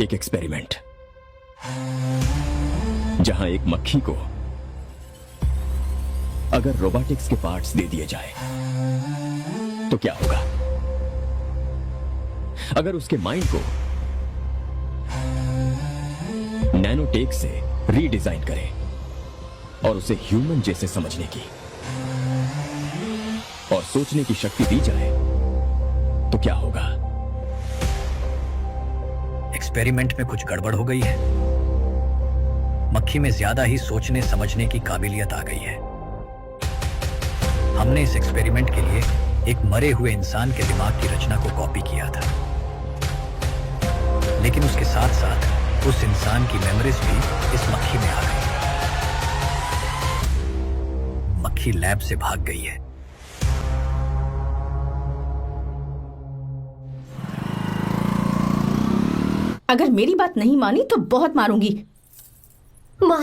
एक एक्सपेरिमेंट जहां एक मक्खी को अगर रोबोटिक्स के पार्ट्स दे दिए जाए तो क्या होगा? अगर उसके माइंड को नैनोटेक से रीडिजाइन करें और उसे ह्यूमन जैसे समझने की और सोचने की शक्ति दी जाए तो क्या होगा? एक्सपेरिमेंट में कुछ गड़बड़ हो गई है। मक्खी में ज्यादा ही सोचने समझने की काबिलियत आ गई है। हमने इस एक्सपेरिमेंट के लिए एक मरे हुए इंसान के दिमाग की रचना को कॉपी किया था, लेकिन उसके साथ साथ उस इंसान की मेमोरीज भी इस मक्खी में आ गई। मक्खी लैब से भाग गई है। अगर मेरी बात नहीं मानी तो बहुत मारूंगी। माँ,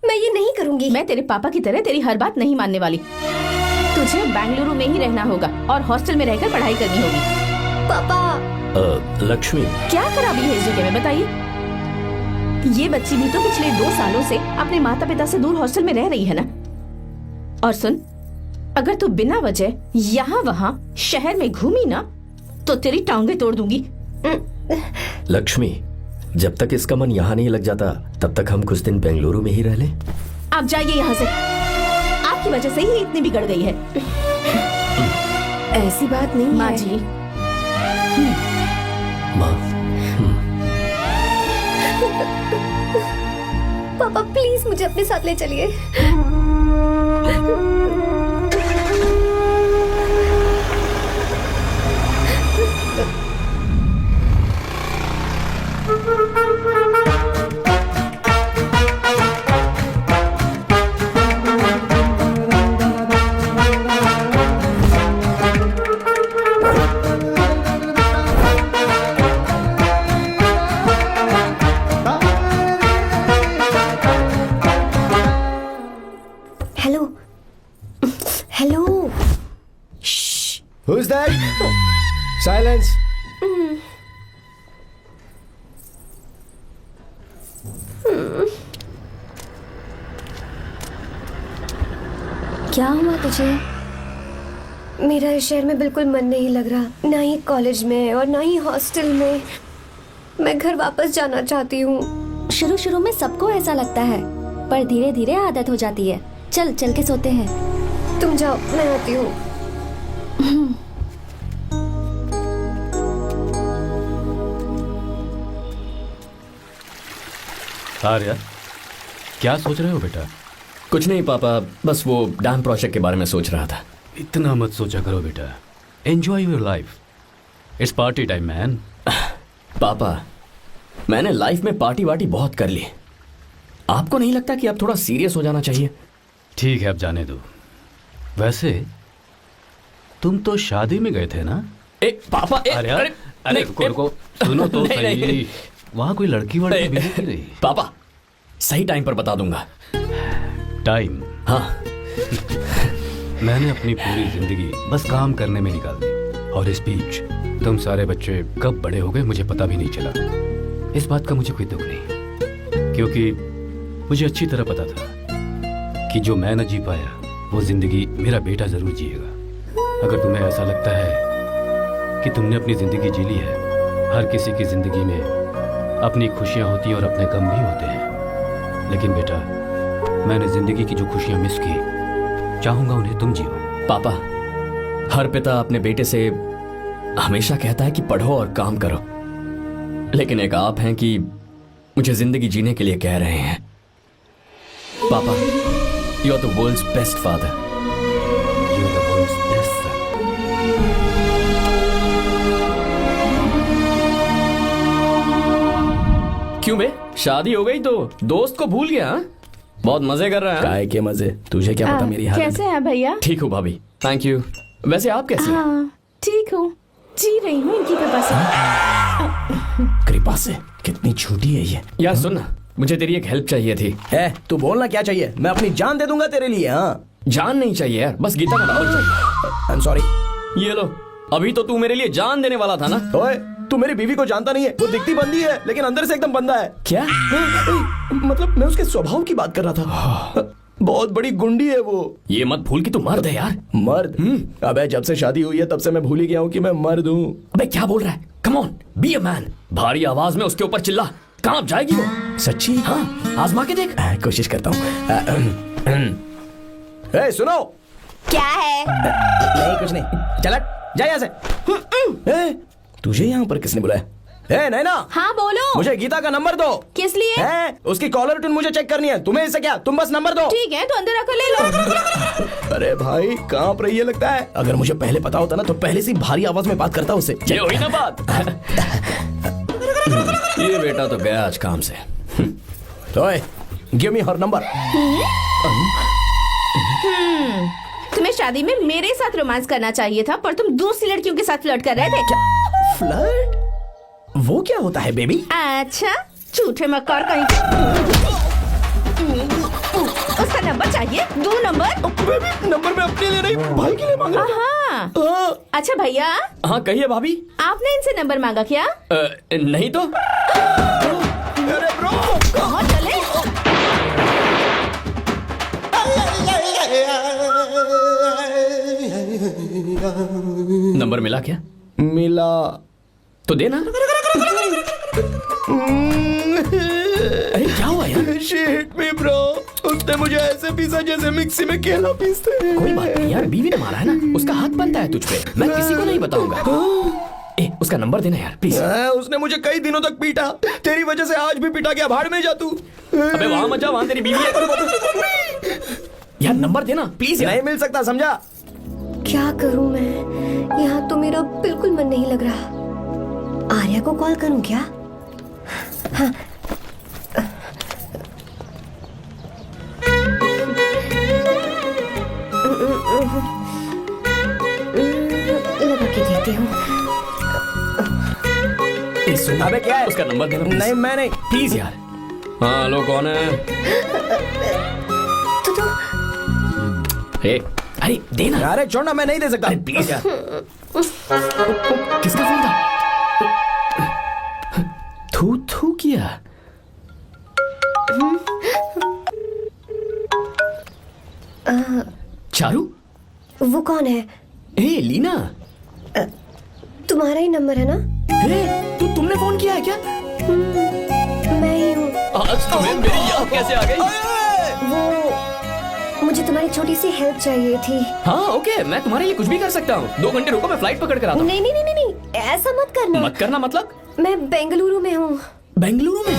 मैं ये नहीं करूंगी। मैं तेरे पापा की तरह तेरी हर बात नहीं मानने वाली। तुझे बेंगलुरु में ही रहना होगा और हॉस्टल में रहकर पढ़ाई करनी होगी। पापा। लक्ष्मी, क्या खराबी है इस जगह में बताइए? ये बच्ची भी तो पिछले 2 सालों से अपने माता पिता से दूर हॉस्टल में रह रही है ना। और सुन, अगर तू बिना वजह यहाँ वहाँ शहर में घूमी ना तो तेरी टांगें तोड़ दूंगी। लक्ष्मी, जब तक इसका मन यहाँ नहीं लग जाता तब तक हम कुछ दिन बेंगलुरु में ही रह लें। आप जाइए यहाँ से। आपकी वजह से ही इतनी बिगड़ गई है। ऐसी बात नहीं माँ है। जी। माँ, पापा प्लीज मुझे अपने साथ ले चलिए। Hello hello. Who's that? Silence. क्या हुआ तुझे? मेरा इस शहर में बिल्कुल मन नहीं लग रहा, ना ही कॉलेज में और ना ही हॉस्टल में। मैं घर वापस जाना चाहती हूँ। शुरू शुरू में सबको ऐसा लगता है, पर धीरे धीरे आदत हो जाती है। चल चल के सोते हैं। तुम जाओ, मैं आती हूँ। आर्या, क्या सोच रहे हो बेटा? कुछ नहीं पापा, बस वो डैम प्रोजेक्ट के बारे में सोच रहा था। इतना मत सोचा करो बेटा। Enjoy your life. It's party time man. पापा, मैंने लाइफ में पार्टी वार्टी बहुत कर ली। आपको नहीं लगता कि अब थोड़ा सीरियस हो जाना चाहिए? ठीक है, अब जाने दो। वैसे तुम तो शादी में गए थे ना? पापा, अरे रुको, सुनो तो सही। वहां कोई लड़की वड़की मिली की नहीं? पापा, सही टाइम पर बता दूंगा। टाइम? हाँ। मैंने अपनी पूरी जिंदगी बस काम करने में निकाल दी, और इस बीच तुम सारे बच्चे कब बड़े हो गए मुझे पता भी नहीं चला। इस बात का मुझे कोई दुख नहीं, क्योंकि मुझे अच्छी तरह पता था कि जो मैं न जी पाया वो जिंदगी मेरा बेटा जरूर जिएगा। अगर तुम्हें ऐसा लगता है कि तुमने अपनी जिंदगी जी ली है, हर किसी की जिंदगी में अपनी खुशियां होती हैं और अपने गम भी होते हैं, लेकिन बेटा मैंने जिंदगी की जो खुशियां मिस की, चाहूंगा उन्हें तुम जियो। पापा, हर पिता अपने बेटे से हमेशा कहता है कि पढ़ो और काम करो, लेकिन एक आप हैं कि मुझे जिंदगी जीने के लिए कह रहे हैं। पापा, you are the world's best father. You are the world's best son. क्यों बे, शादी हो गई तो दोस्त को भूल गया? बहुत मजे कर रहा है। काय के मजे, तुझे क्या पता मेरी हालत। कैसे हैं भैया? ठीक हूँ भाभी, थैंक यू। वैसे आप कैसे हैं? हाँ ठीक हूँ, जी रही हूँ इनकी कृपा से। कृपा से? कितनी झूठी है ये। यार सुन ना, मुझे तेरी एक हेल्प चाहिए थी। तू बोलना क्या चाहिए, मैं अपनी जान दे दूंगा तेरे लिए। हाँ, जान नहीं चाहिए यार, बस गीता का नाम चाहिए। I am sorry. ये लो, अभी तो तू मेरे लिए जान देने वाला था ना। ओए, तू मेरी बीवी को जानता नहीं है, वो दिखती बंदी है लेकिन अंदर से एकदम बंदा है। क्या? मतलब मैं उसके स्वभाव की बात कर रहा था। बहुत बड़ी गुंडी है वो। ये मत भूल कि तू मर्द है यार। मर्द? अबे जब से शादी हुई है तब से मैं भूल ही गया हूँ कि मैं मर्द हूँ। अबे क्या बोल रहा है? Come on, be a man. भारी आवाज में उसके ऊपर चिल्ला। कहाँ जाएगी वो? सच्ची? हाँ, आजमा के देख। कोशिश करता हूँ। सुनो। क्या है? नहीं कुछ नहीं, चल जा यहाँ से। तुझे यहाँ पर किसने बुलाया? नैना। हाँ बोलो। मुझे गीता का नंबर दो। किस लिए? उसकी कॉलर ट्यून मुझे चेक करनी है। तुम्हें इससे क्या, तुम बस नंबर दो। ठीक है तो अंदर आकर ले लो। अरे भाई कांप रही है लगता है। अगर मुझे पहले पता होता ना तो पहले से भारी आवाज में बात करता उससे। ये हुई ना बात। ये बेटा तो गया आज काम से। ओए, गिव मी हर नंबर। तुम्हें शादी में मेरे साथ रोमांस करना चाहिए था, पर तुम दूसरी लड़कियों के साथ फ्लर्ट कर रहे थे। फ्लर्ट? वो क्या होता है बेबी? अच्छा, झूठे मक्कार कहीं के। उसका नंबर चाहिए? दो नंबर। बेबी नंबर मैं अपने लिए नहीं भाई के लिए मांग रहा हाँ। हूँ। अच्छा भैया, हाँ कहिए भाभी। आपने इनसे नंबर मांगा क्या? नहीं तो। अरे ब्रो, कहाँ चले? नंबर मिला क्या? मिला तो देना। अरे क्या हुआ यार? She hit me bro। उसने मुझे ऐसे पीसा जैसे मिक्सी में केला पीसते हैं। कोई बात नहीं यार, बीवी ने मारा है ना, उसका हाथ बनता है तुझ पे। मैं किसी को नहीं बताऊंगा। उसका नंबर देना यार प्लीज। उसने मुझे कई दिनों तक पीटा, तेरी वजह से आज भी पीटा गया। भाड़ में जा तू। अबे वहां मत जा, वहां तेरी बीवी है। यार नंबर देना प्लीज यार। नहीं मिल सकता, समझा? क्या करूं मैं? यहाँ तो मेरा बिल्कुल मन नहीं लग रहा। आर्या को कॉल करूं क्या? हाँ। लगा के देती हूँ। अबे क्या है? उसका नंबर देना नहीं मैं नहीं। प्लीज यार। हाँ हेलो, कौन है? तो अरे देना। अरे छोड़ना, मैं नहीं दे सकता। अरे प्लीज यार। किसका फोन था? थू थू किया। चारू? वो कौन है? लीना। तुम्हारा ही नंबर है ना? तुमने फोन किया है क्या? मैं ही हूँ। आज तुम्हें मेरी याद कैसे आ गई? वो मुझे तुम्हारी छोटी सी हेल्प चाहिए थी। हाँ ओके, मैं तुम्हारे लिए कुछ भी कर सकता हूँ। 2 घंटे रुको, मैं फ्लाइट पकड़ कर आता हूँ। नहीं नहीं नहीं नहीं नहीं, ऐसा मत करना। मत करना मतलब? मैं बेंगलुरु में हूँ। बेंगलुरु में?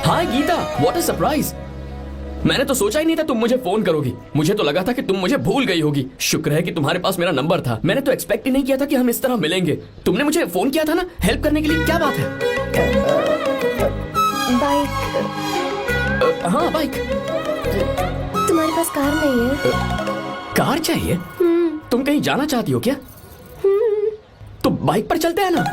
हाय गीता, व्हाट अ सरप्राइज। मैंने तो सोचा ही नहीं था तुम मुझे फोन करोगी। मुझे तो लगा था कि तुम मुझे भूल गई होगी। शुक्र है कि तुम्हारे पास मेरा नंबर था। मैंने तो एक्सपेक्ट ही नहीं किया था कि हम इस तरह मिलेंगे। तुमने मुझे फोन किया था ना हेल्प करने के लिए। क्या बात है? बाइक। हाँ बाइक। तुम्हारे पास कार नहीं है? कार चाहिए? तुम कहीं जाना चाहती हो क्या? तो बाइक पर चलते हैं ना।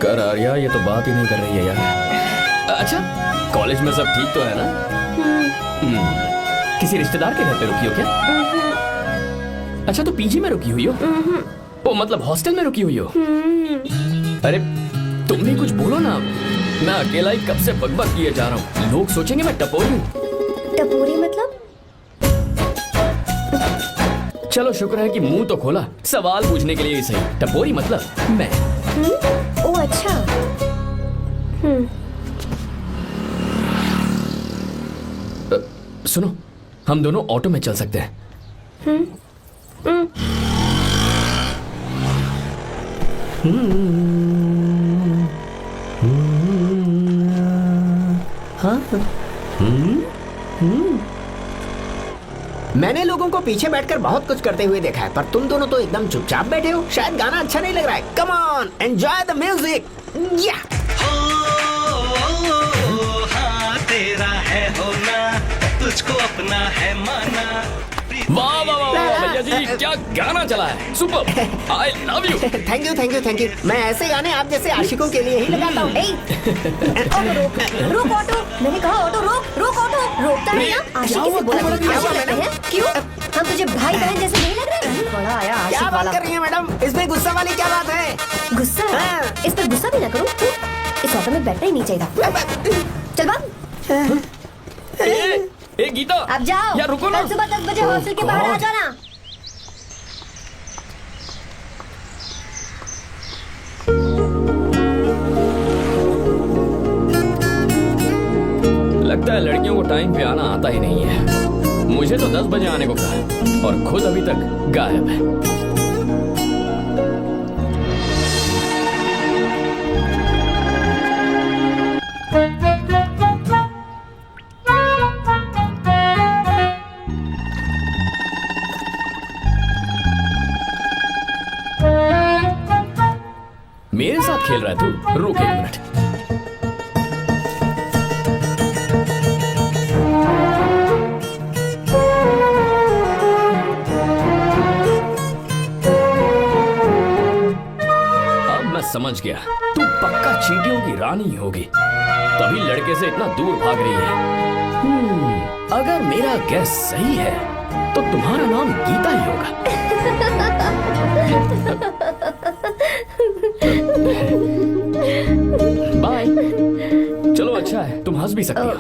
कर आर्या, ये तो बात ही नहीं कर रही है यार। अच्छा, कॉलेज में सब ठीक तो है ना? किसी रिश्तेदार के घर पे रुकी हो क्या? अच्छा, तो पीजी में रुकी हुई हो? ओ मतलब हॉस्टल में रुकी हुई हो? अरे तुम भी कुछ बोलो ना। मैं अकेला ही कब से बकबक किए जा रहा हूँ। लोग सोचेंगे मैं टपोरी हूँ। टपोरी मतलब? चलो शुक्र है कि मुंह तो खोला, सवाल पूछने के लिए ही सही। टपोरी मतलब मैं। ओ अच्छा। सुनो, हम दोनों ऑटो में चल सकते हैं। मैंने लोगों को पीछे बैठकर बहुत कुछ करते हुए देखा है, पर तुम दोनों तो एकदम चुपचाप बैठे हो। शायद गाना अच्छा नहीं लग रहा है। Come on, enjoy the music. या हाँ तेरा है होना, तुझको अपना है माना। वाह वाह वाह वाह, भैया जी क्या गाना चला है, super, I love you. Thank you thank you thank you. मैं ऐसे गाने आप जैसे आशिकों के लिए ही लगाता हूँ। ऑटो रोक ऑटो, मैंने कहा ऑटो रोक रोक ऑटो। रोकता है ना, आशिकी से बोला करते हैं। क्यों हम तुझे भाई बहन जैसे नहीं लग रहे? बड़ा आया क्या आशिक बात वाला। कर रही है मैडम, इसमें गुस्सा वाली क्या बात है? गुस्सा? हाँ। इस पर गुस्सा भी ना करूं। इस ऑटो में बैठना ही नहीं चाहिए था। चल भाग। ए गीता, अब जाओ। यार रुको ना। कल सुबह 10 बजे हॉस्टल के बाहर आ जाना। लगता है लड़कियों को टाइम पे आना आता ही नहीं है। मुझे तो 10 बजे आने को कहा और खुद अभी तक गायब है। मेरे साथ खेल रहा है तू? रुक 1 मिनट। समझ गया, तू पक्का चींटियों की रानी होगी, तभी लड़के से इतना दूर भाग रही है। अगर मेरा गैस सही है तो तुम्हारा नाम गीता ही होगा। बाय। चलो अच्छा है, तुम हंस भी सकती हो।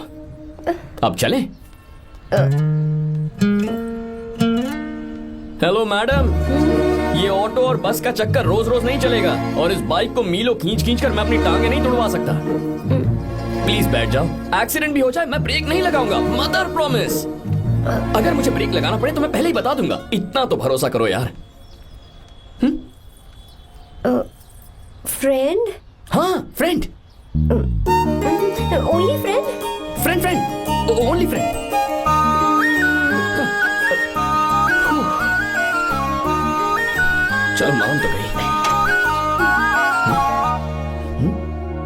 अब चलें? हेलो मैडम, ये ऑटो और बस का चक्कर रोज रोज नहीं चलेगा और इस बाइक को मीलों खींच खींच कर मैं अपनी टांगे नहीं तुड़वा सकता। प्लीज बैठ जाओ, एक्सीडेंट भी हो जाए मैं ब्रेक नहीं लगाऊंगा, मदर प्रॉमिस। अगर मुझे ब्रेक लगाना पड़े तो मैं पहले ही बता दूंगा, इतना तो भरोसा करो यार। फ्रेंड? हाँ friend. Only friend? Friend friend, only friend. चल मान तो गई।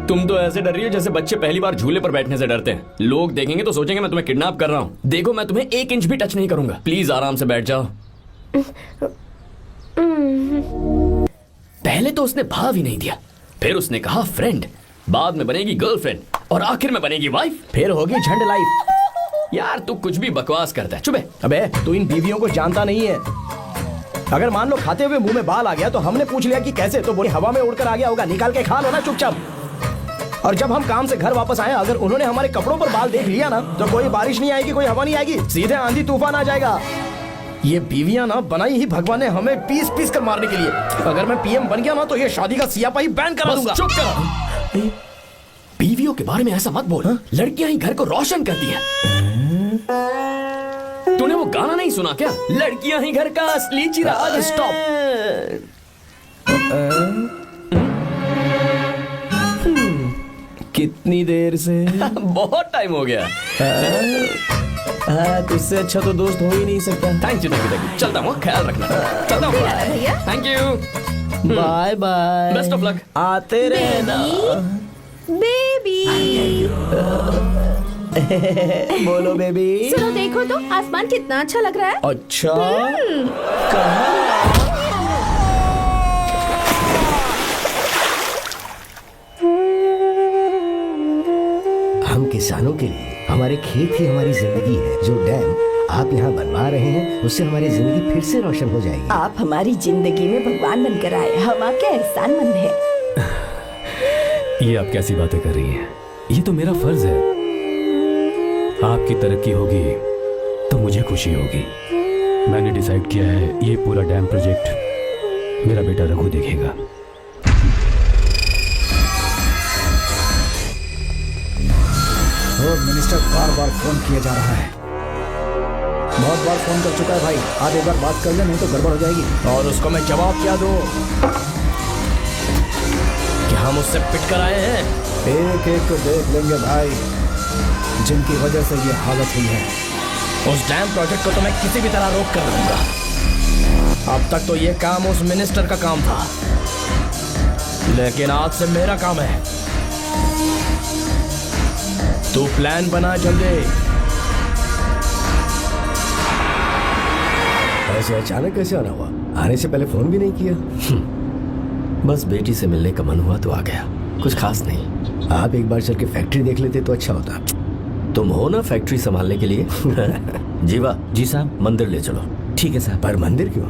तुम तो ऐसे डर रही हो जैसे बच्चे पहली बार झूले पर बैठने से डरते हैं। लोग देखेंगे तो सोचेंगे मैं तुम्हें किडनैप कर रहा हूँ। देखो मैं तुम्हें 1 इंच भी टच नहीं करूंगा, प्लीज आराम से बैठ जाओ। पहले तो उसने भाव ही नहीं दिया, फिर उसने कहा फ्रेंड, बाद में बनेगी गर्लफ्रेंड और आखिर में बनेगी वाइफ, फिर होगी झंड लाइफ। यार तू कुछ भी बकवास करता है, चुप है। अबे तू इन बीवियों को जानता नहीं है। अगर मान लो खाते हुए मुंह में बाल आ गया तो हमने पूछ लिया कि कैसे, तो बोली हवा में उड़कर आ गया होगा, निकाल के खा लो ना चुपचाप। और जब हम काम से घर वापस आए, अगर उन्होंने हमारे कपड़ों पर बाल देख लिया ना, तो कोई बारिश नहीं आएगी, कोई हवा नहीं आएगी, सीधे आंधी तूफान आ जाएगा। ये बीवियां ना बनाई ही भगवान ने हमें पीस पीस कर मारने के लिए। अगर मैं पीएम बन गया ना तो ये शादी का सियापाही बैन करा दूंगा। चुप कर। बीवियों के बारे में ऐसा मत बोल, लड़कियां ही घर को रोशन करती हैं। तूने वो गाना नहीं सुना क्या, लड़कियां ही घर का असली चिराग। स्टॉप। कितनी देर से? बहुत टाइम हो गया। तुझसे अच्छा तो दोस्त हो ही नहीं सकता। Thank you thank you. चलता हूँ, ख्याल रखना। चलता हूँ भैया। Thank you. Bye bye. Best of luck. आते रहना। बेबी। बोलो बेबी। सुनो देखो तो आसमान कितना अच्छा लग रहा है। अच्छा कहाँ? हम किसानों के लिए हमारे खेत ही हमारी जिंदगी है। जो डैम आप यहाँ बनवा रहे हैं उससे हमारी जिंदगी फिर से रोशन हो जाएगी। आप हमारी जिंदगी में भगवान बनकर आए, हम आपके एहसानमंद हैं। ये आप कैसी बातें कर रही हैं? ये तो मेरा फर्ज है। आपकी तरक्की होगी तो मुझे खुशी होगी। मैंने डिसाइड किया है ये पूरा डैम प्रोजेक्ट मेरा बेटा रघु देखेगा। मिनिस्टर बार बार फोन किया जा रहा है। बहुत बार फोन कर चुका है भाई, आप एक बार बात कर ले, नहीं तो गड़बड़ हो जाएगी। और उसको मैं जवाब क्या दूं कि हम उससे पिट कर आए हैं? एक एक को देख लेंगे भाई, जिनकी वजह से ये हालत हुई है। उस डैम प्रोजेक्ट को तो मैं किसी भी तरह रोक कर दूंगा। अब तक तो ये काम उस मिनिस्टर का काम था, लेकिन आज से मेरा काम है। तू प्लान बना जल्दी। वैसे अचानक कैसे आना हुआ? आने से पहले फोन भी नहीं किया? बस बेटी से मिलने का मन हुआ तो आ गया, कुछ खास नहीं। आप एक बार चल के फैक्ट्री देख लेते तो अच्छा होता। तुम हो ना फैक्ट्री संभालने के लिए। जीवा जी साहब। मंदिर ले चलो। ठीक है साहब। पर मंदिर क्यों?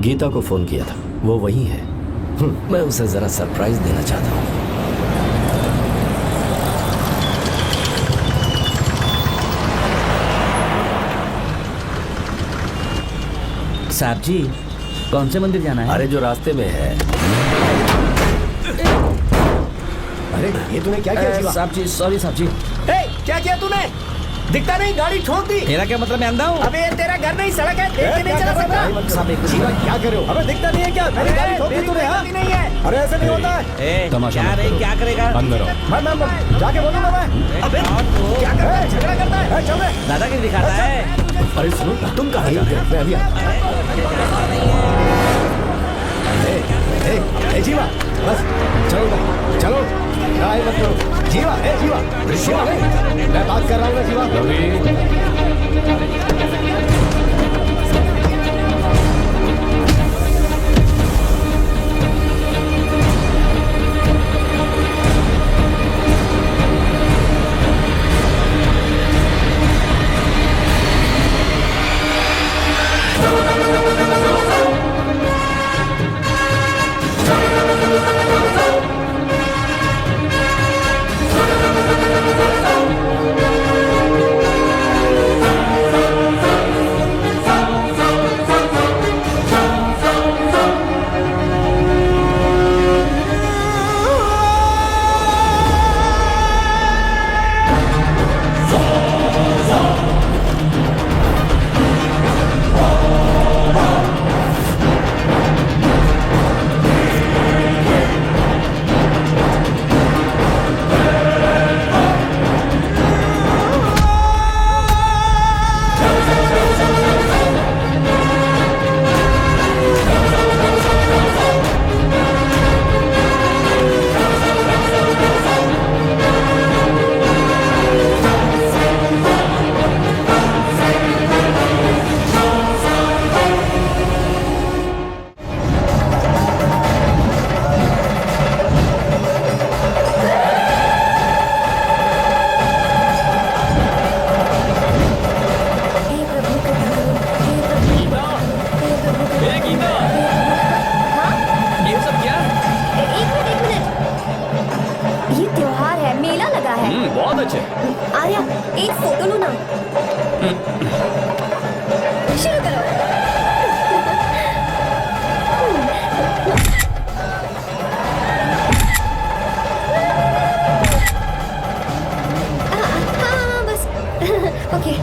गीता को फोन किया था, वो वही है। मैं उसे जरा सरप्राइज देना चाहता हूँ। साहब जी, कौन से मंदिर जाना है? अरे जो रास्ते में है। अरे ये तूने क्या किया जीवा? साहब जी, सॉरी साहब जी। क्या किया तूने? दिखता नहीं, गाड़ी ठोक दी। मेरा क्या मतलब, मैं अंधा हूँ? अबे ये तेरा घर नहीं, सड़क है, देख के नहीं चला सकता। साहब एक जीवा क्या कर रहे हो? अबे दिखता नहीं है क्या? मेरी गाड़ी ठोक दी तूने? हाँ? नहीं है। अरे ऐसे नहीं होता है। तमाशा क्या मत रे, करो। क्या करेगा? अंदर आओ। मैं जाके बोलूंगा मैं। अबे क्या करता है? झगड़ा करता है? चल बे। दादागिरी दिखाता है। अरे सुनो, तुम कहाँ जा रहे हो? मैं अभी ए जीवा, बस चलो चलो, राय मत करो। जीवा, जीवा, जीवा, मैं बात कर रहा हूँ ना जीवा। रवि, बहुत अच्छे। आर्या, एक फोटो लो ना। शुरू करो। हाँ, बस ओके।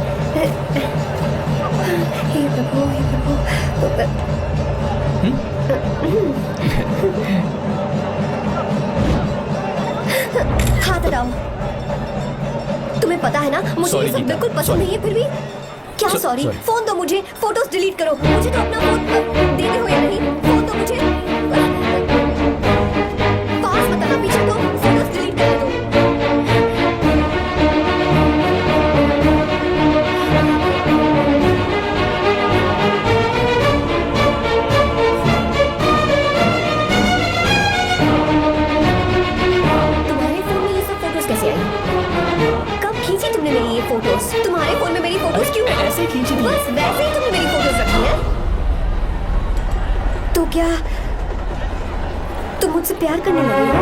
हे प्रभु, हे प्रभु। हाथ हटाओ। तुम्हें पता है ना, मुझे ये सब बिल्कुल पसंद नहीं है, फिर भी क्या सॉरी? फोन दो मुझे, फोटोज डिलीट करो। मुझे तो अपना फोन देते हो या नहीं? फोन दो मुझे। पास मत आना, पीछे तो फोटोज डिलीट कर दो। तुम्हारे फोन में ये सब फोटोज कैसे आई? कब खींची तुमने मेरी ये फोटोज? तुम्हारे फोन में मेरी फोटोज क्यों? ऐसे खींची थी। बस वैसे ही तुमने मेरी फोटोज रखी है। तो क्या तुम मुझसे प्यार करने लगे हो?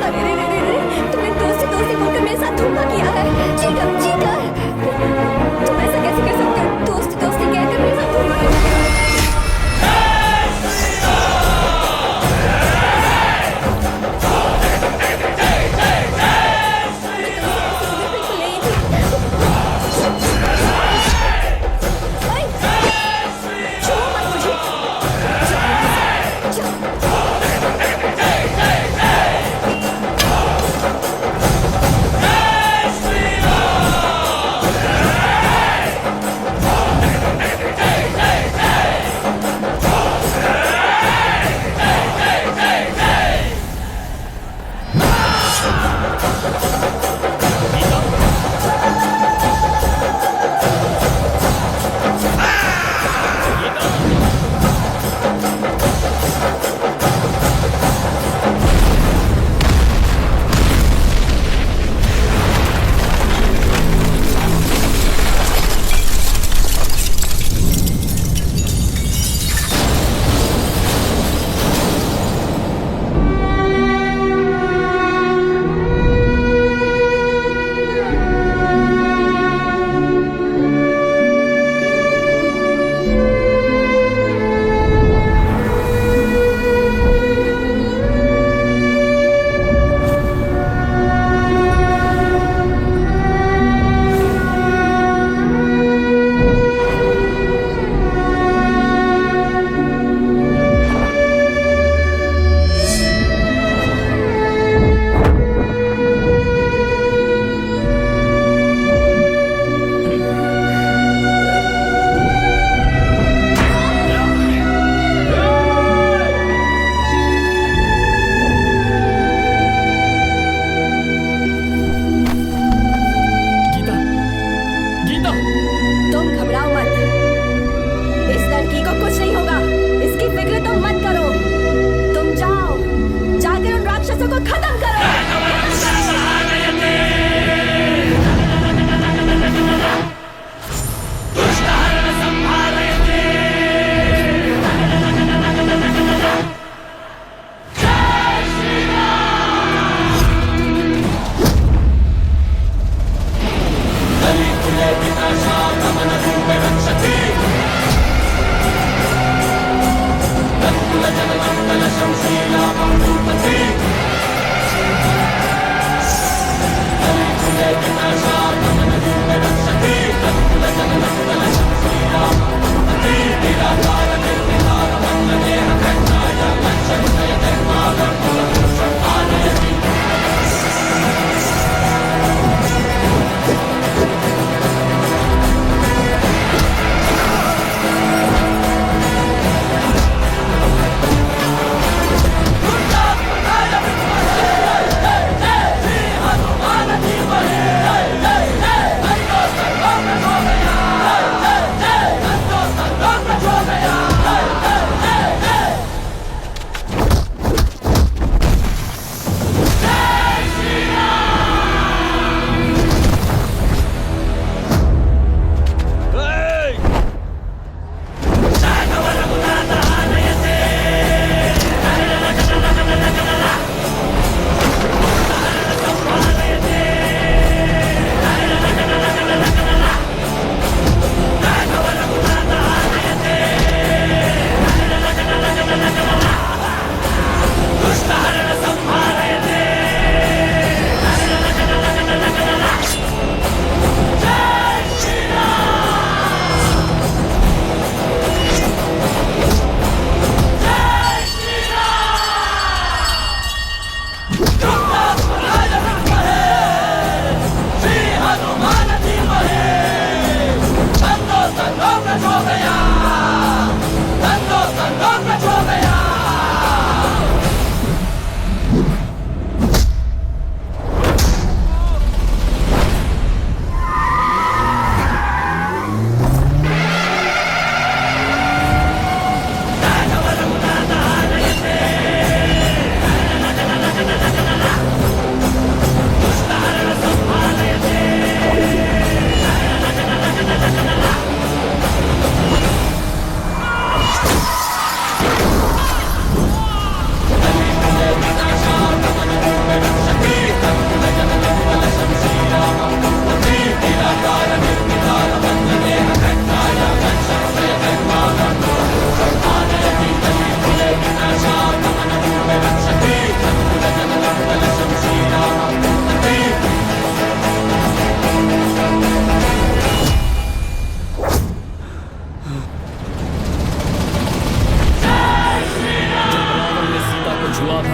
अरे रे रे रे रे, तुमने दोस्ती बोलकर मेरे साथ धोखा किया है। Cheater, cheater. तुम ऐसा कैसे कर सकते हो? दोस्ती कहकर मेरे साथ धोखा किया। छोड़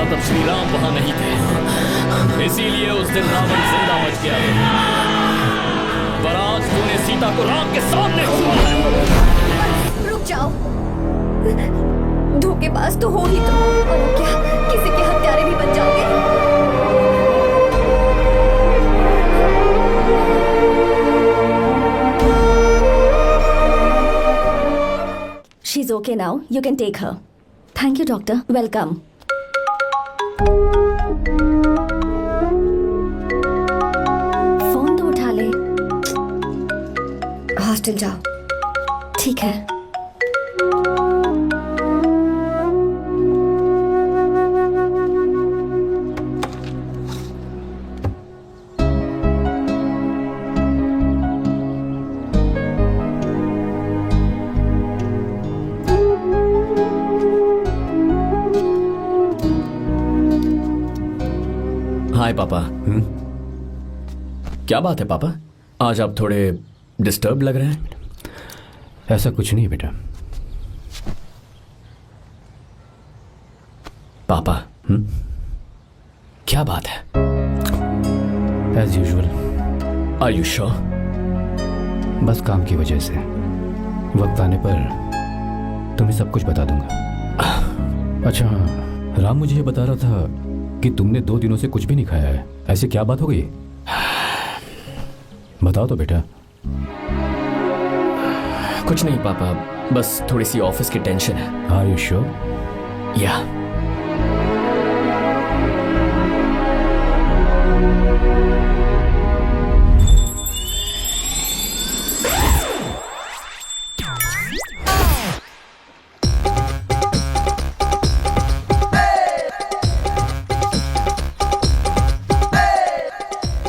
तब श्री राम वहां नहीं थे, इसीलिए उस दिन रावण जिंदा बच गया। पर आज तूने सीता को राम के सामने छुआ है। रुक जाओ, धोखेबाज तो हो ही तुम, और अब क्या किसी के हत्यारे भी बन जाओगे? She's okay now. You can take her. Thank you, doctor. Welcome. Phone तो उठा ले। हॉस्टल जाओ। ठीक है। हाय पापा। क्या बात है पापा, आज आप थोड़े डिस्टर्ब लग रहे हैं। ऐसा कुछ नहीं बेटा। पापा क्या बात है? As usual. Are you sure? बस काम की वजह से वक्त आने पर तुम्हें सब कुछ बता दूंगा। अच्छा हाँ, राम मुझे ये बता रहा था कि तुमने 2 दिनों से कुछ भी नहीं खाया है। ऐसे क्या बात हो गई? बताओ तो बेटा। कुछ नहीं पापा, बस थोड़ी सी ऑफिस की टेंशन है। Are you sure? या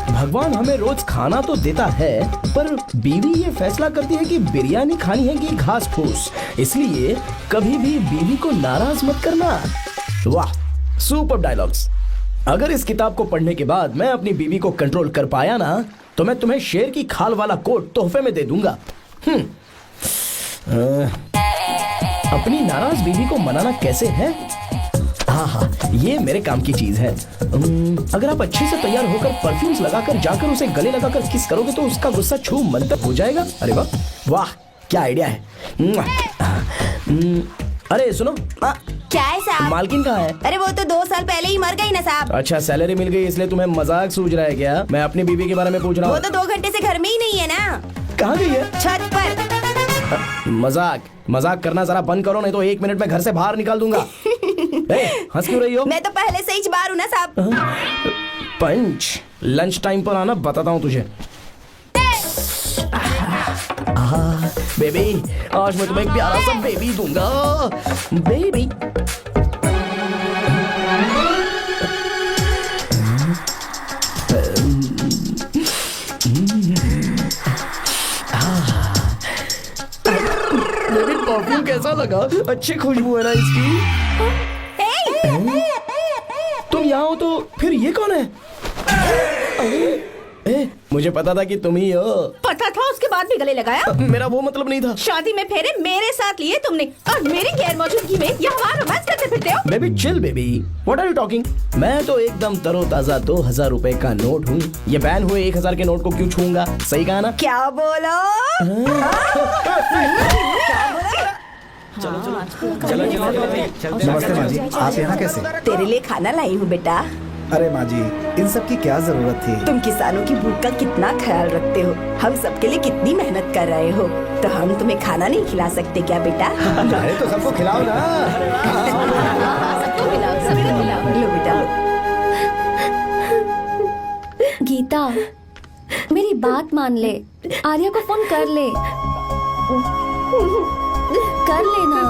भगवान हमें रोज खाना तो देता है, पर बीवी ये फैसला करती है कि बिरयानी खानी है कि घास फूस। इसलिए कभी भी बीवी को नाराज मत करना। वाह, सुपर डायलॉग्स। अगर इस किताब को पढ़ने के बाद मैं अपनी बीवी को कंट्रोल कर पाया ना, तो मैं तुम्हें शेर की खाल वाला कोट तोहफे में दे दूंगा। अपनी नाराज बीवी को मनाना कैसे है? हाँ, ये मेरे काम की चीज है। अगर आप अच्छे से तैयार होकर परफ्यूम्स लगाकर जाकर उसे गले लगाकर किस करोगे तो उसका गुस्सा छू मंतर हो जाएगा। अरे वाह वाह, क्या आइडिया है। अरे सुनो, क्या है साहब? मालकिन कहाँ है? अरे वो तो 2 साल पहले ही मर गई ना साहब। अच्छा, सैलरी मिल गई इसलिए तुम्हें मजाक सूझ रहा है क्या? मैं अपनी बीवी के बारे में पूछ रहा हूँ। वो तो 2 घंटे से घर में ही नहीं है ना। कहाँ गई है? छत पर। मजाक करना जरा बंद करो, नहीं तो 1 मिनट में घर से बाहर निकाल दूंगा। हंस क्यों रही हो? मैं तो पहले से ही बाहर हूँ ना साहब। पंच, लंच टाइम पर आना, बताता हूँ तुझे। बेबी, आज मैं तुम्हें एक प्यारा सा बेबी दूंगा। बेबी परफ्यूम कैसा लगा? अच्छी खुशबू है ना इसकी। तुम यहाँ हो तो फिर ये कौन है? मुझे पता था कि तुम ही हो। पता था, उसके बाद भी गले लगाया? मेरा वो मतलब नहीं था। शादी में फेरे मेरे साथ लिए तुमने और मेरी गैर मौजूदगी में यहाँ रोमांस करते फिरते हो। Baby chill baby, what are you talking? मैं तो एकदम तरोताजा 2000 रुपए का नोट हूँ। ये बैन हुए 1000 के नोट को क्यों छूऊंगा? सही कहा ना? क्या बोलो? नमस्ते माँ जी, आप यहाँ कैसे? तेरे लिए खाना लाई हूँ बेटा। अरे माँ जी, इन सब की क्या जरूरत थी? तुम किसानों की भूख का कितना ख्याल रखते हो, हम सबके लिए कितनी मेहनत कर रहे हो, तो हम तुम्हें खाना नहीं खिला सकते क्या बेटा? अरे तो सबको खिलाओ ना। सबको खिलाओ। लो बेटा लो। गीता, मेरी बात मान ले। आर्या को फोन कर ले। कर लेना।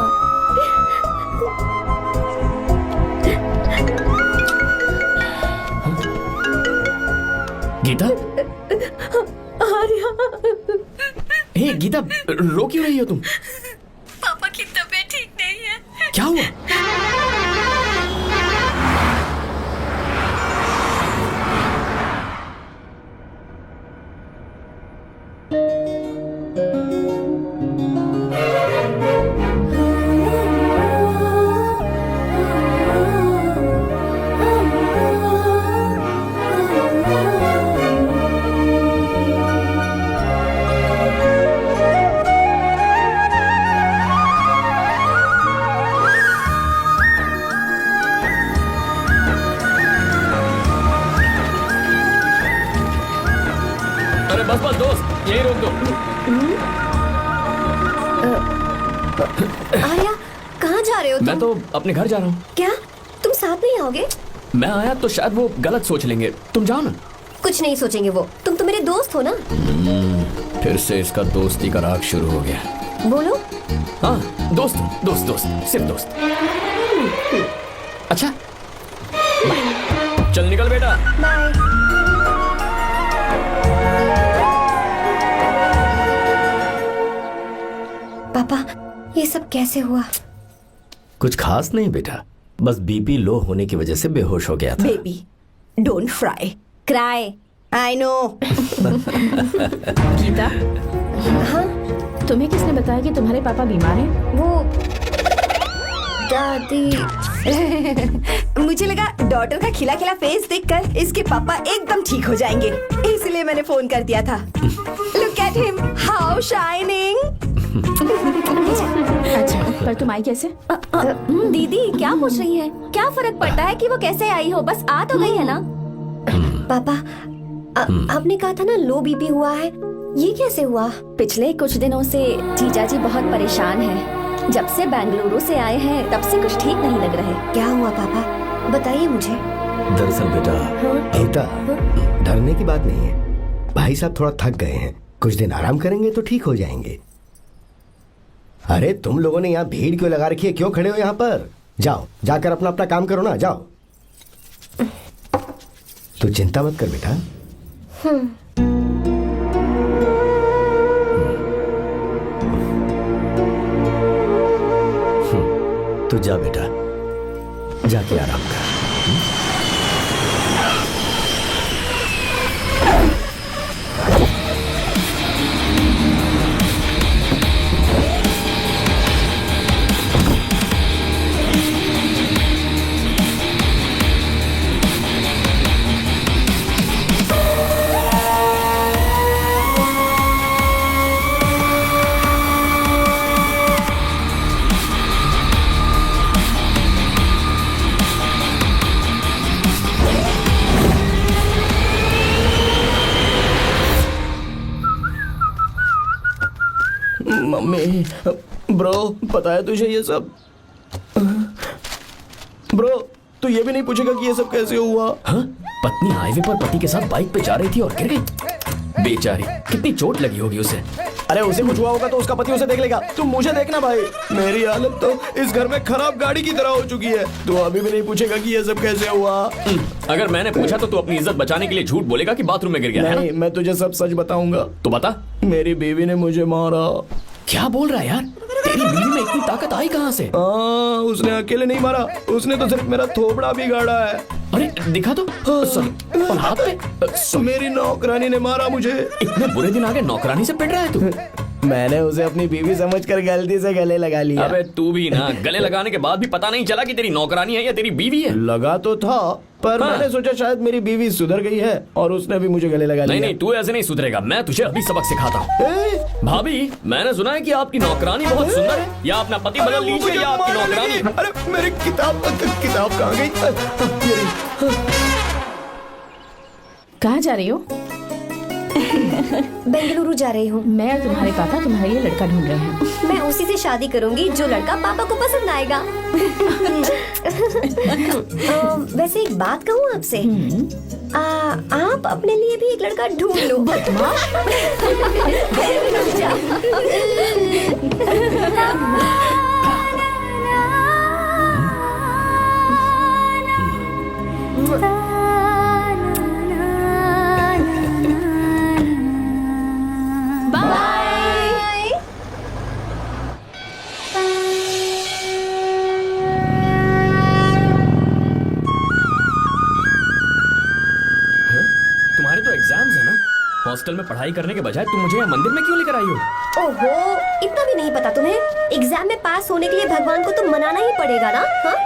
गीता, आर्या, हे गीता, रो क्यों रही हो तुम? पापा की तबीयत ठीक नहीं है। क्या हुआ? आर्या, कहाँ जा रहे हो तुम? मैं तो अपने घर जा रहा हूँ। क्या तुम साथ नहीं आओगे? मैं आया तो शायद वो गलत सोच लेंगे, तुम जाओ ना। कुछ नहीं सोचेंगे वो, तुम तो मेरे दोस्त हो ना। फिर से इसका दोस्ती का राग शुरू हो गया। बोलो। हाँ, दोस्त दोस्त दोस्त, सिर्फ दोस्त। अच्छा बाय। चल निकल बेटा। बाय। पापा, ये सब कैसे हुआ? कुछ खास नहीं बेटा, बस बीपी लो होने की वजह से बेहोश हो गया था। Baby don't fry cry, I know. Gita, हाँ, तुम्हें किसने बताया कि तुम्हारे पापा बीमार हैं? वो दादी। मुझे लगा डॉटर का खिला खिला फेस देखकर इसके पापा एकदम ठीक हो जाएंगे, इसलिए मैंने फोन कर दिया था। Look at him, how shining. अच्छा, पर तुम आई कैसे? दीदी क्या पूछ रही है? क्या फर्क पड़ता है कि वो कैसे आई हो, बस आ तो गई है ना। पापा, आपने कहा था ना लो बीपी हुआ है, ये कैसे हुआ? पिछले कुछ दिनों से जीजा जी बहुत परेशान हैं। जब से बेंगलुरु से आए हैं तब से कुछ ठीक नहीं लग रहे। क्या हुआ पापा, बताइए मुझे। दरअसल बेटा, गीता, डरने की बात नहीं है। भाई साहब थोड़ा थक गए हैं, कुछ दिन आराम करेंगे तो ठीक हो जाएंगे। अरे तुम लोगों ने यहाँ भीड़ क्यों लगा रखी है? क्यों खड़े हो यहाँ पर? जाओ, जाकर अपना अपना काम करो ना, जाओ। तू चिंता मत कर बेटा। तू जा बेटा, जाके आराम कर। मम्मी, ब्रो, पता है तुझे ये सब? ब्रो, तू ये भी नहीं पूछेगा कि ये सब कैसे हुआ? हाँ? पत्नी हाईवे पर पति के साथ बाइक पे जा रही थी और गिर गई। बेचारी, कितनी चोट लगी होगी उसे। अरे उसे कुछ हुआ होगा तो उसका पति उसे देख लेगा, तुम मुझे देखना भाई। मेरी हालत तो इस घर में खराब गाड़ी की तरह हो चुकी है। तू अभी भी नहीं पूछेगा कि ये सब कैसे हुआ? अगर मैंने पूछा तो तू अपनी इज्जत बचाने के लिए झूठ बोलेगा कि बाथरूम में गिर गया है नहीं, मैं तुझे सब सच बताऊंगा। तो बता। मेरी बीवी ने मुझे मारा। क्या बोल रहा है यार? तेरी बीवी में इतनी ताकत आई कहाँ से? उसने अकेले नहीं मारा, उसने तो सिर्फ मेरा थोबड़ा बिगाड़ा है। अरे दिखा तो। सॉरी, और हाथ पे? मेरी नौकरानी ने मारा मुझे। इतने बुरे दिन आ गए, नौकरानी से पिट रहा है तू? मैंने उसे अपनी बीवी समझकर गलती से गले लगा लिया। अबे तू भी ना, गले लगाने के बाद भी पता नहीं चला कि तेरी नौकरानी है या तेरी बीवी है? लगा तो था, पर हाँ। मैंने सोचा शायद मेरी बीवी सुधर गई है और उसने भी मुझे गले लगा लिया। नहीं, तू ऐसे नहीं सुधरेगा, मैं तुझे अभी सबक सिखाता हूँ। भाभी, मैंने सुना है कि आपकी नौकरानी बहुत सुंदर है, या अपना पति बदल लीजिए या आपकी नौकरानी। अरे मेरी किताब कहाँ गई? कहाँ जा रही हो? बेंगलुरु जा रही हूँ। मैं और तुम्हारे पापा तुम्हारे लिए लड़का ढूंढ रहे हैं। मैं उसी से शादी करूंगी जो लड़का पापा को पसंद आएगा। वैसे एक बात कहूँ आपसे, आप अपने लिए भी एक लड़का ढूंढ लो। बदमाश। तुम्हारे तो एग्जाम्स है ना? हॉस्टल में पढ़ाई करने के बजाय तुम मुझे यहाँ मंदिर में क्यों लेकर आई हो? ओहो, इतना भी नहीं पता तुम्हें? एग्जाम में पास होने के लिए भगवान को तो मनाना ही पड़ेगा ना? हाँ?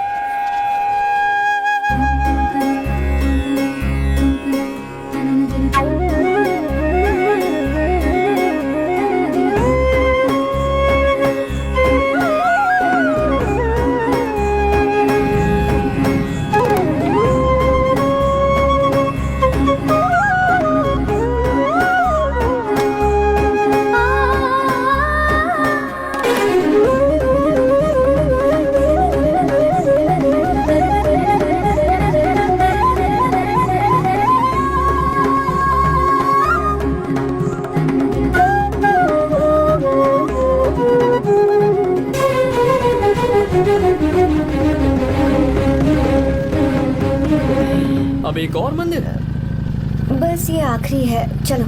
अब एक और मंदिर? बस ये आखिरी है, चलो।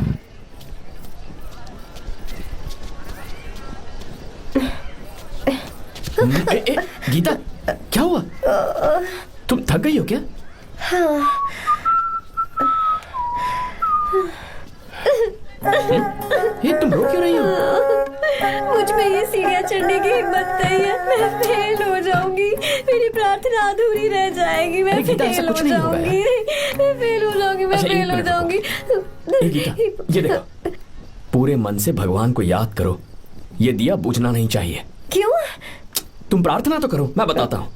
गीता, क्या हुआ? तुम थक गई हो क्या? हाँ। ये तुम रो क्यों रही हो? मुझ में ये सीढ़ियाँ चढ़ने की हिम्मत नहीं है। मैं फेल हो जाऊंगी, मेरी प्रार्थना अधूरी रह जाएगी। मैं फेल हो जाऊंगी, मैं फेल हो जाऊंगी, मैं फेल हो जाऊंगी। गीता, ये देखो, पूरे मन से भगवान को याद करो। ये दिया बुझना नहीं चाहिए। क्यों? तुम प्रार्थना तो करो, मैं बताता हूँ।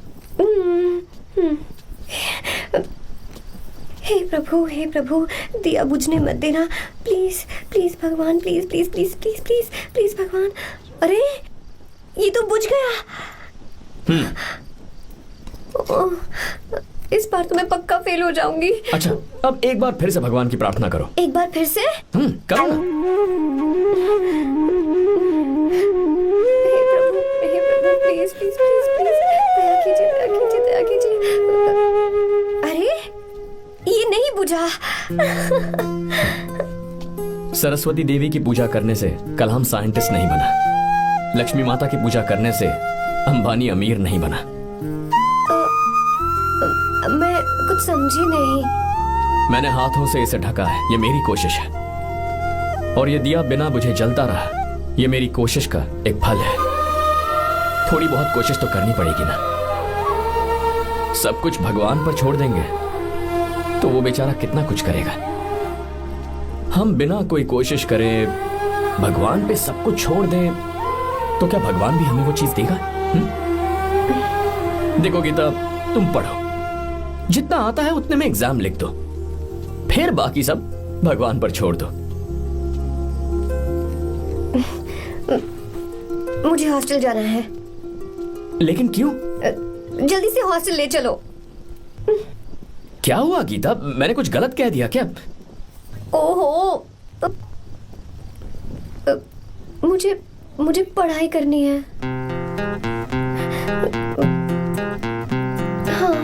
हे प्रभु, दिया बुझने मत देना, प्लीज प्लीज भगवान, please please please please please please भगवान। अरे ये तो बुझ गया। इस बार तो मैं पक्का फेल हो जाऊंगी। अच्छा, अब एक बार फिर से भगवान की प्रार्थना करो। एक बार फिर से? करो ना। हे प्रभु, प्लीज प्लीज प्लीज प्लीज, दया कीजिए, दया कीजिए, दया कीजिए। अरे ये नहीं बुझा। सरस्वती देवी की पूजा करने से कलाम साइंटिस्ट नहीं बना। लक्ष्मी माता की पूजा करने से अंबानी अमीर नहीं बना। मैं कुछ समझी नहीं। मैंने हाथों से इसे ढका है, ये मेरी कोशिश है। और ये दिया बिना बुझे जलता रहा, ये मेरी कोशिश का एक फल है। थोड़ी बहुत कोशिश तो करनी पड़ेगी ना। सब कुछ भगवान पर छोड़ देंगे तो वो बेचारा कितना कुछ करेगा। हम बिना कोई कोशिश करे भगवान पे सब कुछ छोड़ दें तो क्या भगवान भी हमें वो चीज देगा? देखो गीता, तुम पढ़ो, जितना आता है उतने में एग्जाम लिख दो, फिर बाकी सब भगवान पर छोड़ दो। मुझे हॉस्टल जाना है। लेकिन क्यों? जल्दी से हॉस्टल ले चलो। क्या हुआ गीता, मैंने कुछ गलत कह दिया क्या? ओहो, मुझे पढ़ाई करनी है। हाँ।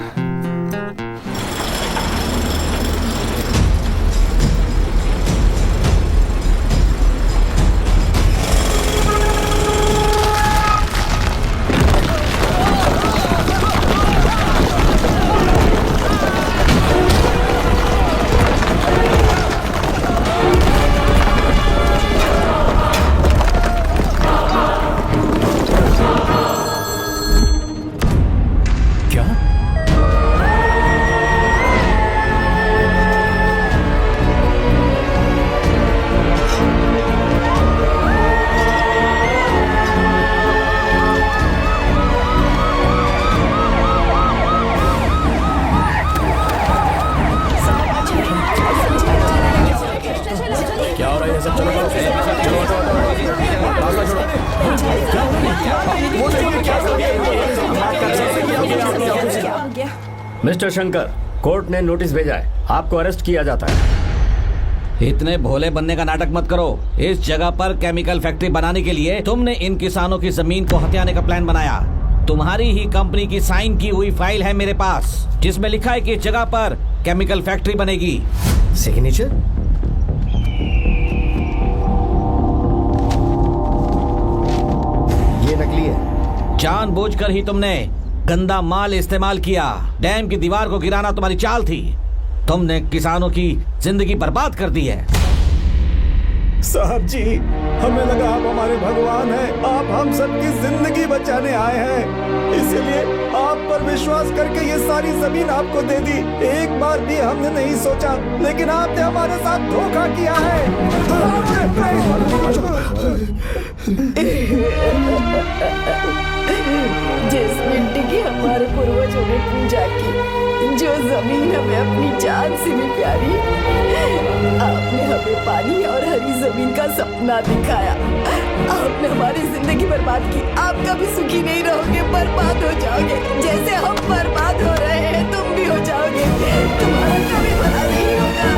मिस्टर शंकर, कोर्ट ने नोटिस भेजा है, आपको अरेस्ट किया जाता है। इतने भोले बनने का नाटक मत करो। इस जगह पर केमिकल फैक्ट्री बनाने के लिए तुमने इन किसानों की जमीन को हथियाने का प्लान बनाया। तुम्हारी ही कंपनी की साइन की हुई फाइल है मेरे पास, जिसमें लिखा है कि इस जगह पर केमिकल फैक्ट्री बनेगी। सिग्नेचर? ये नकली है। जानबूझकर ही तुमने गंदा माल इस्तेमाल किया। डैम की दीवार को गिराना तुम्हारी चाल थी। तुमने किसानों की जिंदगी बर्बाद कर दी है। साहब जी, हमें लगा आप हमारे भगवान हैं, आप हम सबकी जिंदगी बचाने आए हैं, इसीलिए आप पर विश्वास करके ये सारी जमीन आपको दे दी। एक बार भी हमने नहीं सोचा, लेकिन आपने हमारे साथ धोखा किया है। जिस मिट्टी की हमारे पूर्वजों ने पूजा की, जो जमीन हमें अपनी जान से भी प्यारी, आपने हमें पानी और हरी जमीन का सपना दिखाया। आपने हमारी जिंदगी बर्बाद की। आप कभी सुखी नहीं रहोगे, बर्बाद हो जाओगे। जैसे हम बर्बाद हो रहे हैं तुम भी हो जाओगे। तुम्हारा कभी भला नहीं होगा।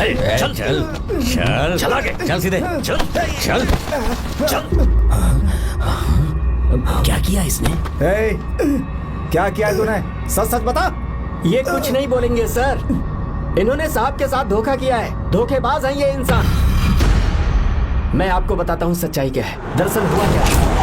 चल चल चल चल आगे चल सीधे चल चल चल। क्या किया इसने? क्या किया है तूने? सच सच बता। ये कुछ नहीं बोलेंगे सर। इन्होंने साहब के साथ धोखा किया है। धोखेबाज हैं ये इंसान। मैं आपको बताता हूँ सच्चाई क्या है। दरअसल हुआ क्या है।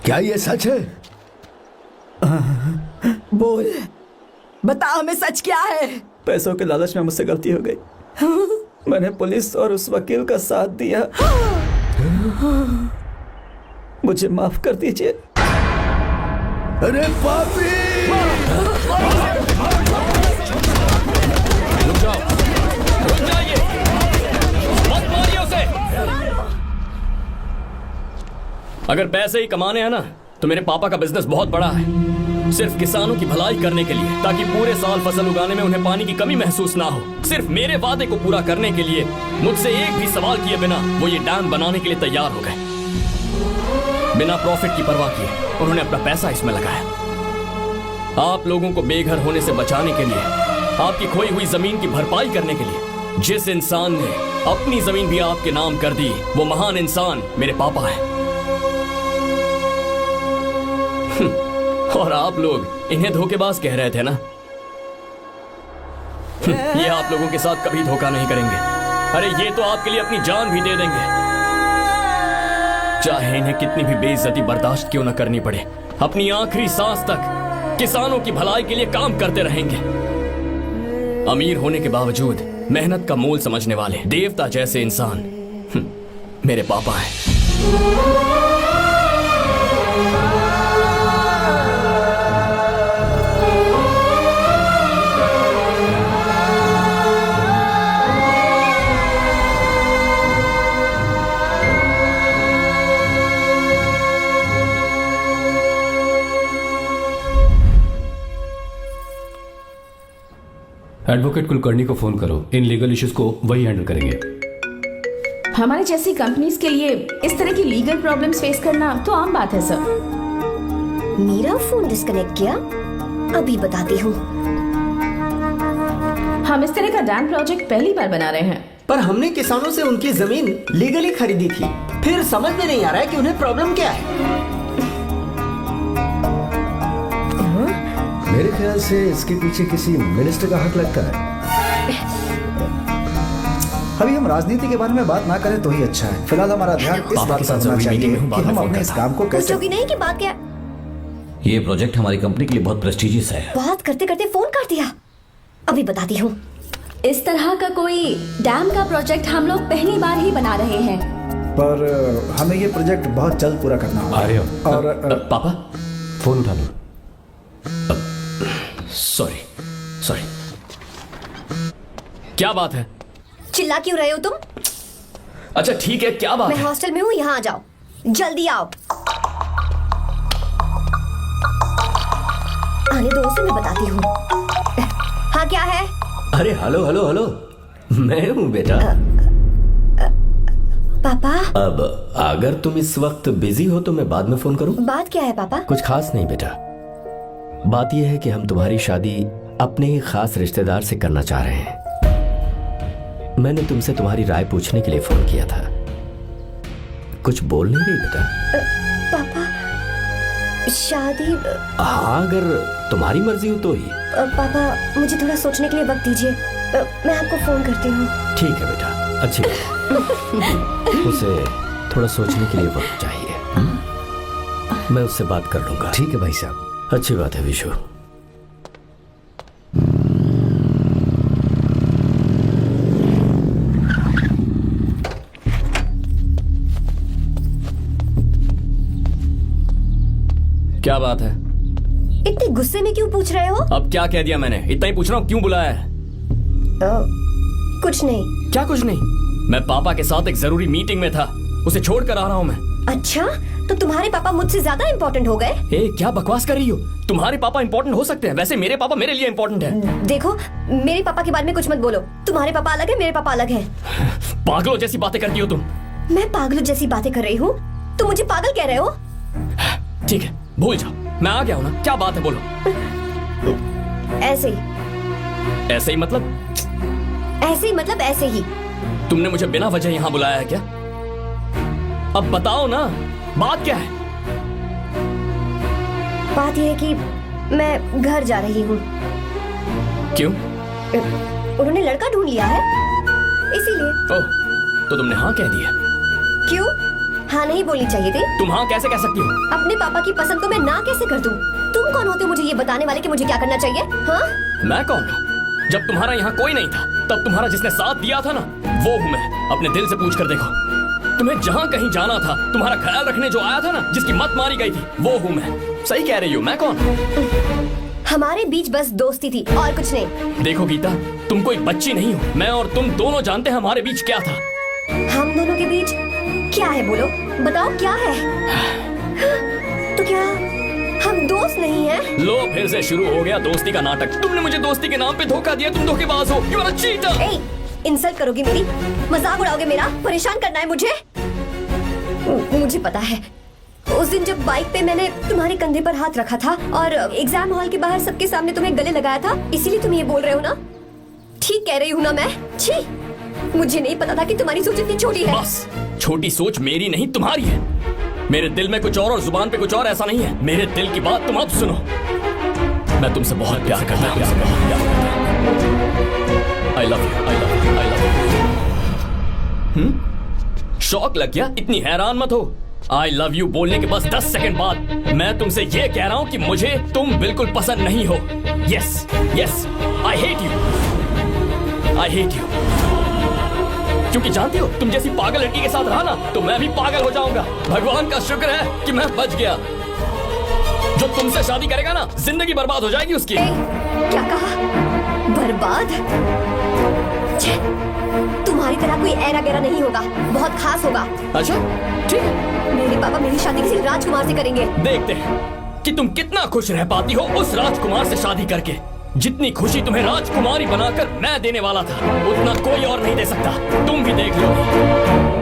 क्या ये सच है? बोल, बता हमें सच क्या है? पैसों के लालच में मुझसे गलती हो गई। मैंने पुलिस और उस वकील का साथ दिया। मुझे माफ कर दीजिए। अरे पापी! रुक जाइए, मत मारिए उसे। अगर पैसे ही कमाने हैं ना तो मेरे पापा का बिजनेस बहुत बड़ा है, सिर्फ किसानों की भलाई करने के लिए, ताकि पूरे साल फसल उगाने में उन्हें पानी की कमी महसूस ना हो। सिर्फ मेरे वादे को पूरा करने के लिए मुझसे एक भी सवाल किए बिना वो ये डैम बनाने के लिए तैयार हो गए। बिना प्रॉफिट की परवाह किए उन्होंने अपना पैसा इसमें लगाया। आप लोगों को बेघर होने से बचाने के लिए, आपकी खोई हुई जमीन की भरपाई करने के लिए जिस इंसान ने अपनी जमीन भी आपके नाम कर दी, वो महान इंसान मेरे पापा है। और आप लोग इन्हें धोखेबाज कह रहे थे ना? ये आप लोगों के साथ कभी धोखा नहीं करेंगे। अरे ये तो आपके लिए अपनी जान भी दे देंगे, चाहे इन्हें कितनी भी बेइज्जती बर्दाश्त क्यों न करनी पड़े। अपनी आखिरी सांस तक किसानों की भलाई के लिए काम करते रहेंगे। अमीर होने के बावजूद मेहनत का मोल समझने वाले देवता जैसे इंसान मेरे पापा हैं। एडवोकेट कुलकर्णी को फोन करो। इन लीगल इश्यूज को वही हैंडल करेंगे। हमारे जैसी कंपनीज के लिए इस तरह की लीगल प्रॉब्लम्स फेस करना तो आम बात है सर। मेरा फोन डिस्कनेक्ट किया? अभी बताती हूँ। हम इस तरह का डैम प्रोजेक्ट पहली बार बना रहे हैं। पर हमने किसानों से उनकी जमीन लीगली खरीदी थी। फिर समझ में नहीं आ रहा है कि उन्हें प्रॉब्लम क्या है। मेरे ख्याल से इसके पीछे किसी मिनिस्टर का हक लगता है। अभी हम राजनीति के बारे में बात ना करें तो ही अच्छा है। फिलहाल हमारा ध्यान इस बात पर होना चाहिए कि हम अपने इस काम को कैसे। पूछोगी नहीं कि बात क्या? ये प्रोजेक्ट हमारी कंपनी के लिए बहुत प्रेस्टिजियस है। बात करते करते फोन काट दिया। अभी बताती हूँ। इस तरह का कोई डैम का प्रोजेक्ट हम लोग पहली बार ही बना रहे हैं, पर हमें ये प्रोजेक्ट बहुत जल्द पूरा करना होगा। और पापा फोन उठा लो। सॉरी सॉरी, क्या बात है? चिल्ला क्यों रहे हो तुम? अच्छा ठीक है, क्या बात मैं है? हॉस्टल में हूँ, यहाँ आ जाओ, जल्दी आओ। आने दो उसे, मैं बताती हूँ। हाँ क्या है? अरे हेलो हेलो हेलो, मैं हूँ बेटा। पापा अब अगर तुम इस वक्त बिजी हो तो मैं बाद में फोन करूँ? बात क्या है पापा? कुछ खास नहीं बेटा, बात यह है कि हम तुम्हारी शादी अपने ही खास रिश्तेदार से करना चाह रहे हैं। मैंने तुमसे तुम्हारी राय पूछने के लिए फोन किया था। कुछ बोल नहीं रही बेटा? पापा शादी। हाँ अगर तुम्हारी मर्जी हो तो ही। पापा मुझे थोड़ा सोचने के लिए वक्त दीजिए, मैं आपको फोन करती हूँ। ठीक है बेटा, अच्छी बात। उसे थोड़ा सोचने के लिए वक्त चाहिए। मैं उससे बात कर लूंगा। ठीक है भाई साहब। अच्छी बात है विशु। क्या बात है? इतने गुस्से में क्यों पूछ रहे हो? अब क्या कह दिया मैंने? इतना ही पूछ रहा हूँ, क्यों बुलाया है? कुछ नहीं। क्या कुछ नहीं? मैं पापा के साथ एक जरूरी मीटिंग में था, उसे छोड़ कर आ रहा हूँ मैं। अच्छा, तो तुम्हारे पापा मुझसे ज्यादा इम्पोर्टेंट हो गए? क्या बकवास कर रही हो? तुम्हारे पापा इम्पोर्टेंट हो सकते हैं, वैसे मेरे पापा मेरे लिए इम्पोर्टेंट है। देखो, मेरे पापा के बारे में कुछ मत बोलो। तुम्हारे पापा अलग है, मेरे पापा अलग है। पागलों जैसी बातें करती हो तुम। मैं पागलों जैसी बातें कर रही हूँ? तुम मुझे पागल कह रहे हो? ठीक है, भूल जाओ, मैं आ गया हूँ ना। क्या बात है, बोलो। ऐसे ही। ऐसे ही मतलब? ऐसे ही मतलब ऐसे ही। तुमने मुझे बिना वजह यहाँ बुलाया है क्या? अब बताओ ना, बात क्या है? बात यह है कि मैं घर जा रही हूँ। क्यों? उन्होंने लड़का ढूंढ लिया है, इसीलिए। ओह, तो तुमने हाँ कह दिया? क्यों? हाँ नहीं बोलनी चाहिए थी? तुम हाँ कैसे कह सकती हो? अपने पापा की पसंद को मैं ना कैसे कर दूं? तुम कौन होते हो मुझे ये बताने वाले कि मुझे क्या करना चाहिए? हाँ? मैं कौन हूँ? जब तुम्हारा यहाँ कोई नहीं था, तब तुम्हारा जिसने साथ दिया था ना, वो हूँ मैं। अपने दिल से पूछ कर देखो। तुम्हें जहाँ कहीं जाना था, तुम्हारा ख्याल रखने जो आया था ना, जिसकी मत मारी गई थी, वो हूँ मैं। सही कह रही हूँ, मैं कौन? हमारे बीच बस दोस्ती थी और कुछ नहीं। देखो गीता, तुम कोई बच्ची नहीं हो। मैं और तुम दोनों जानते हैं हमारे बीच क्या था। हम दोनों के बीच क्या है? बोलो, बताओ क्या है? तो क्या हम दोस्त नहीं हैं? लो, फिर से शुरू हो गया दोस्ती का नाटक। तुमने मुझे दोस्ती के नाम पे धोखा दिया। तुम धोखेबाज हो। You are a cheater। Insult करोगे मेरी? मजाक उड़ाओगे मेरा? परेशान करना है मुझे? मुझे पता है, उस दिन जब बाइक पे मैंने तुम्हारे कंधे पर हाथ रखा था और एग्जाम हॉल के बाहर सबके सामने तुम्हें गले लगाया था, इसीलिए तुम ये बोल रहे हो ना? ठीक कह रही हूँ ना मैं? छी, मुझे नहीं पता था कि तुम्हारी सोच इतनी छोटी है। बस, छोटी सोच मेरी नहीं तुम्हारी है। मेरे दिल में कुछ और जुबान पे कुछ और, ऐसा नहीं है। मेरे दिल की बात तुम अब सुनो। मैं तुमसे बहुत प्यार करता हूँ। I love you, I love you, I love you। शौक लग गया? इतनी हैरान मत हो। I love you बोलने के बस 10 सेकंड बाद मैं तुमसे ये कह रहा हूँ कि मुझे तुम बिल्कुल पसंद नहीं हो। Yes, yes, I hate you, I hate you। क्योंकि जानती हो, तुम जैसी पागल लड़की के साथ रहा ना, तो मैं भी पागल हो जाऊंगा। भगवान का शुक्र है कि मैं बच गया। जो तुमसे शादी करेगा ना, जिंदगी बर्बाद हो जाएगी उसकी। क्या कहा? बर्बाद? तुम्हारी तरह कोई ऐरा गैरा नहीं होगा, बहुत खास होगा। अच्छा, ठीक है। मेरे पापा मेरी शादी किसी राजकुमार से करेंगे। देखते हैं कि तुम कितना खुश रह पाती हो उस राजकुमार से शादी करके। जितनी खुशी तुम्हें राजकुमारी बनाकर मैं देने वाला था, उतना कोई और नहीं दे सकता। तुम भी देख लो।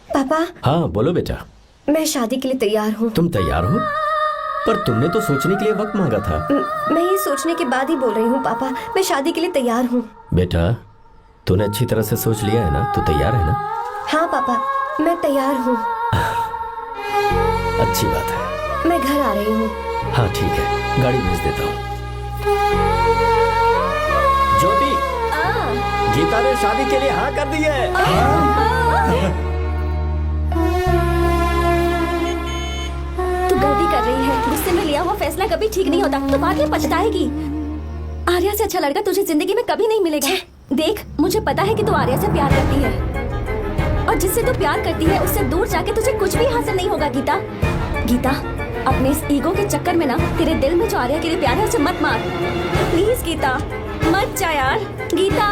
पापा। हाँ बोलो बेटा। मैं शादी के लिए तैयार हूँ। तुम तैयार हो? पर तुमने तो सोचने के लिए वक्त मांगा था। मैं ये सोचने के बाद ही बोल रही हूँ पापा, मैं शादी के लिए तैयार हूँ। बेटा, तूने अच्छी तरह से सोच लिया है ना? तू तैयार है ना? हाँ पापा, मैं तैयार हूँ। अच्छी बात है। मैं घर आ रही हूँ। हाँ ठीक है, गाड़ी भेज देता हूँ। ज्योति, गीता ने शादी के लिए हाँ कर दी है। तू गलती कर रही है। गुस्से में लिया हुआ फैसला कभी ठीक नहीं होता। तो बाद में पछताएगी। आर्या से अच्छा लड़का तुझे जिंदगी में कभी नहीं मिलेगा। देख, मुझे पता है कि तू आर्या से प्यार करती है, और जिससे तू प्यार करती है उससे दूर जाके तुझे कुछ भी हासिल नहीं होगा। गीता, गीता, अपने इस ईगो के चक्कर में ना तेरे दिल में जो आर्या के लिए प्यार है उसे मत मार। प्लीज गीता, मत जा यार। गीता,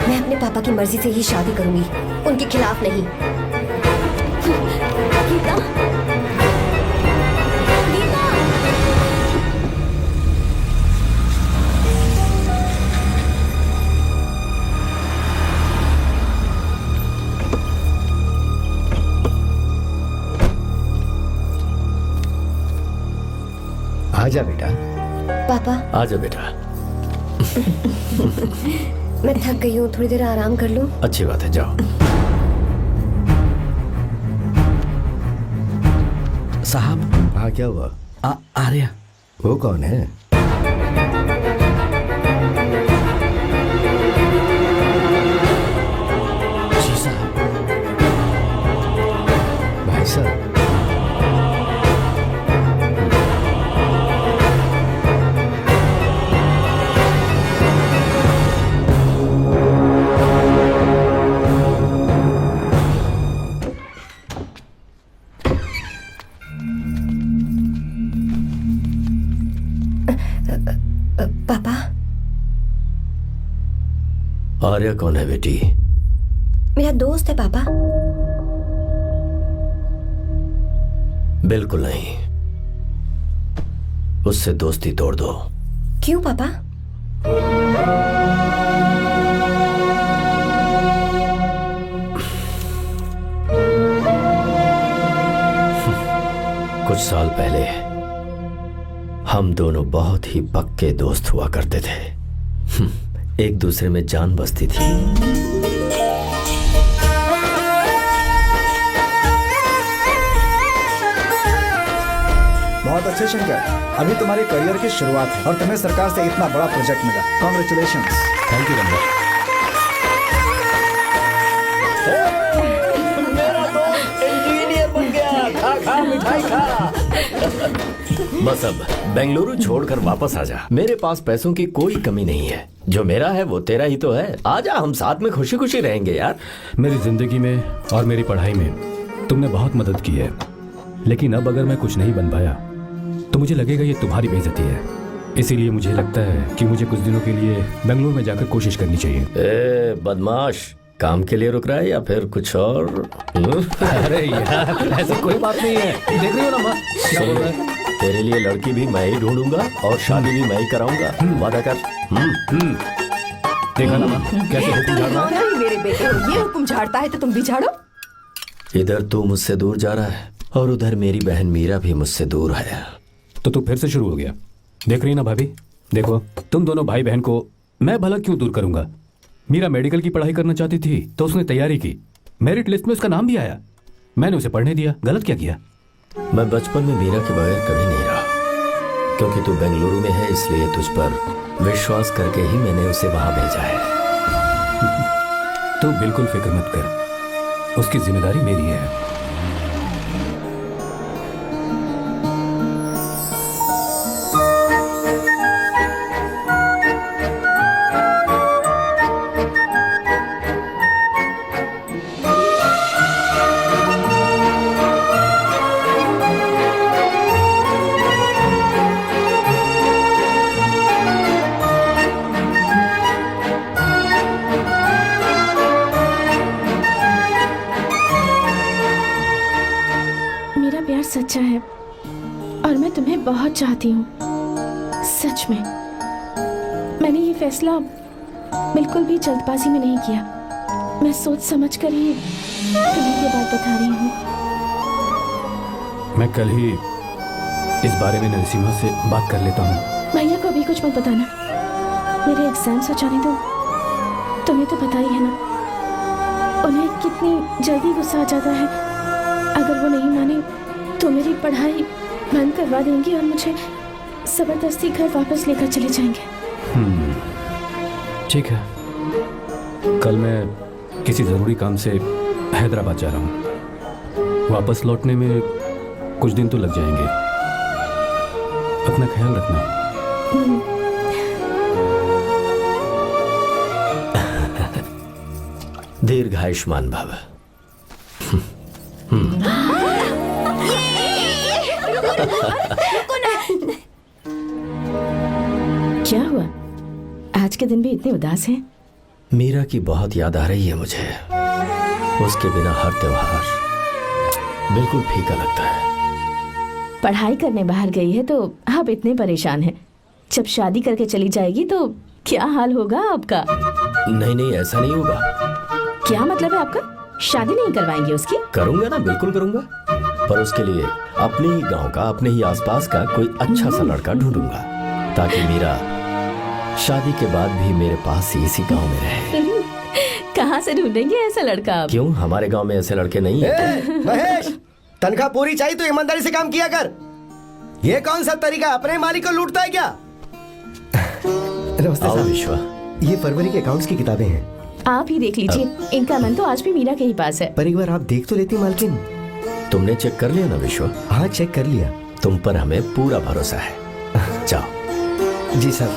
मैं अपने पापा की मर्जी से ही शादी करूंगी, उनके खिलाफ नहीं। गीता, आजा बेटा। पापा। आजा बेटा। मैं थक गई हूँ, थोड़ी देर आराम कर लूँ। अच्छी बात है, जाओ। साहब। हाँ क्या हुआ? आर्या। वो कौन है? सर। पापा, आर्या कौन है बेटी? मेरा दोस्त है पापा। बिल्कुल नहीं, उससे दोस्ती तोड़ दो। क्यों पापा? कुछ साल पहले हम दोनों बहुत ही पक्के दोस्त हुआ करते थे। एक दूसरे में जान बसती थी। बहुत अच्छे शंकर, अभी तुम्हारे करियर की शुरुआत है और तुम्हें सरकार से इतना बड़ा प्रोजेक्ट मिला। कॉन्ग्रेचुलेशंस। Thank you Ramesh. मेरा दोस्त इंजीनियर बन गया। खा खा मिठाई खा। बस अब बेंगलुरु छोड़कर वापस आ जा। मेरे पास पैसों की कोई कमी नहीं है। जो मेरा है वो तेरा ही तो है। आजा, हम साथ में खुशी खुशी रहेंगे यार। मेरी जिंदगी में और मेरी पढ़ाई में तुमने बहुत मदद की है, लेकिन अब अगर मैं कुछ नहीं बन पाया तो मुझे लगेगा ये तुम्हारी बेइज्जती है। इसीलिए मुझे लगता है कि मुझे कुछ दिनों के लिए बेंगलुरु में जाकर कोशिश करनी चाहिए। ए बदमाश, काम के लिए रुक रहा है या फिर कुछ और? अरे यार, ऐसी कोई बात नहीं है। देख रही हो ना माँ, क्या बोल रहा है? तेरे लिए लड़की भी मैं ही ढूंढूंगा और शादी भी मैं ही कराऊंगा। वादा कर। देखा ना माँ, कैसे हुक्म झाड़ रहा है? नहीं मेरे बेटे, ये हुक्म झाड़ता है तो तुम भी झाड़ो। इधर तू मुझसे दूर जा रहा है और उधर मेरी बहन मीरा भी मुझसे दूर है। तो तू फिर से शुरू हो गया। देख रही ना भाभी, देखो तुम दोनों भाई बहन को मैं भला क्यों दूर करूंगा। मीरा मेडिकल की पढ़ाई करना चाहती थी तो उसने तैयारी की, मेरिट लिस्ट में उसका नाम भी आया, मैंने उसे पढ़ने दिया। गलत क्या किया? मैं बचपन में मीरा के बगैर कभी नहीं रहा, क्योंकि तू बेंगलुरु में है इसलिए तुझ पर विश्वास करके ही मैंने उसे वहां भेजा है। तू बिल्कुल फिक्र मत कर, उसकी जिम्मेदारी मेरी है। सच्चा है और मैं तुम्हें बहुत चाहती हूँ, सच में। मैंने ये फैसला बिल्कुल भी जल्दबाजी में नहीं किया। मैं सोच समझ कर ही तुम्हें ये बात बता रही हूँ। मैं कल ही इस बारे में नरसिम्हा से बात कर लेता हूँ। भैया को अभी कुछ मत बताना, मेरे एग्जाम्स हो जाने दो। तुम्हें तो पता ही है ना उन्हें कितनी जल्दी गुस्सा आ जाता है। अगर वो नहीं माने तो मेरी पढ़ाई बंद करवा देंगे और मुझे जबरदस्ती घर वापस लेकर चले जाएंगे। ठीक है, कल मैं किसी जरूरी काम से हैदराबाद जा रहा हूँ। वापस लौटने में कुछ दिन तो लग जाएंगे। अपना ख्याल रखना। दीर्घायुष्मान भव। क्या हुआ, आज के दिन भी इतने उदास हैं? मीरा की बहुत याद आ रही है मुझे। उसके बिना हर त्योहार बिल्कुल फीका लगता है। पढ़ाई करने बाहर गई है तो आप इतने परेशान हैं। जब शादी करके चली जाएगी तो क्या हाल होगा आपका? नहीं नहीं, ऐसा नहीं होगा। क्या मतलब है आपका? शादी नहीं करवाएंगे उसकी? करूंगा ना, बिल्कुल करूंगा, पर उसके लिए अपने ही गांव का, अपने ही आसपास का कोई अच्छा सा लड़का ढूंढूंगा ताकि मीरा शादी के बाद भी मेरे पास ही इसी गांव में रहे। कहाँ से ढूंढेंगे ऐसा लड़का आप? क्यों, हमारे गांव में ऐसे लड़के नहीं हैं? महेश, तनख्वाह पूरी चाहिए तो ईमानदारी से काम किया कर। ये कौन सा तरीका, अपने मालिक को लूटता है क्या? आओ विश्वा, ये फरवरी के अकाउंट्स की किताबें हैं। आप ही देख लीजिए, इनका मन तो आज भी मीरा के ही पास है। पर एक बार आप देख तो लेती मालकिन। तुमने चेक कर लिया ना विश्व? हाँ चेक कर लिया। तुम पर हमें पूरा भरोसा है। जाओ। जी साहब।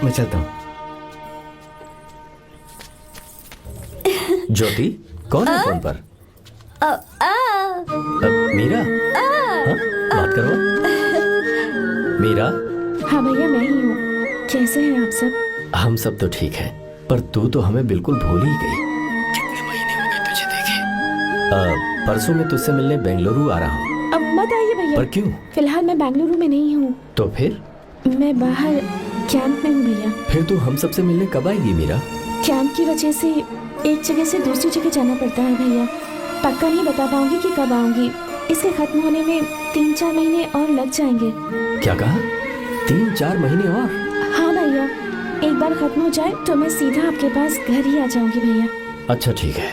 मैं चलता हूँ। ज्योति, कौन है फोन पर? मीरा? हाँ? बात करो। मीरा? हाँ भैया, मैं ही हूँ। कैसे हैं आप सब? हम सब तो ठीक हैं, पर तू तो हमें बिल्कुल भूल ही गई। कितने महीने हो गए तुझे देखे? परसों मैं तुझसे मिलने बेंगलुरु आ रहा हूँ। अब मत आइए भैया। पर क्यों? फिलहाल मैं बेंगलुरु में नहीं हूँ। तो फिर? मैं बाहर कैंप में हूँ भैया। फिर तू हम सबसे मिलने कब आएगी मीरा? कैंप की वजह से एक जगह से दूसरी जगह जाना पड़ता है भैया। पक्का नहीं बता पाऊंगी कि कब आऊंगी। इसके खत्म होने में 3-4 महीने और लग जाएंगे। क्या कहा? 3-4 महीने और? हाँ भैया, एक बार खत्म हो जाए तो मैं सीधा आपके पास घर ही आ जाऊंगी भैया। अच्छा ठीक है,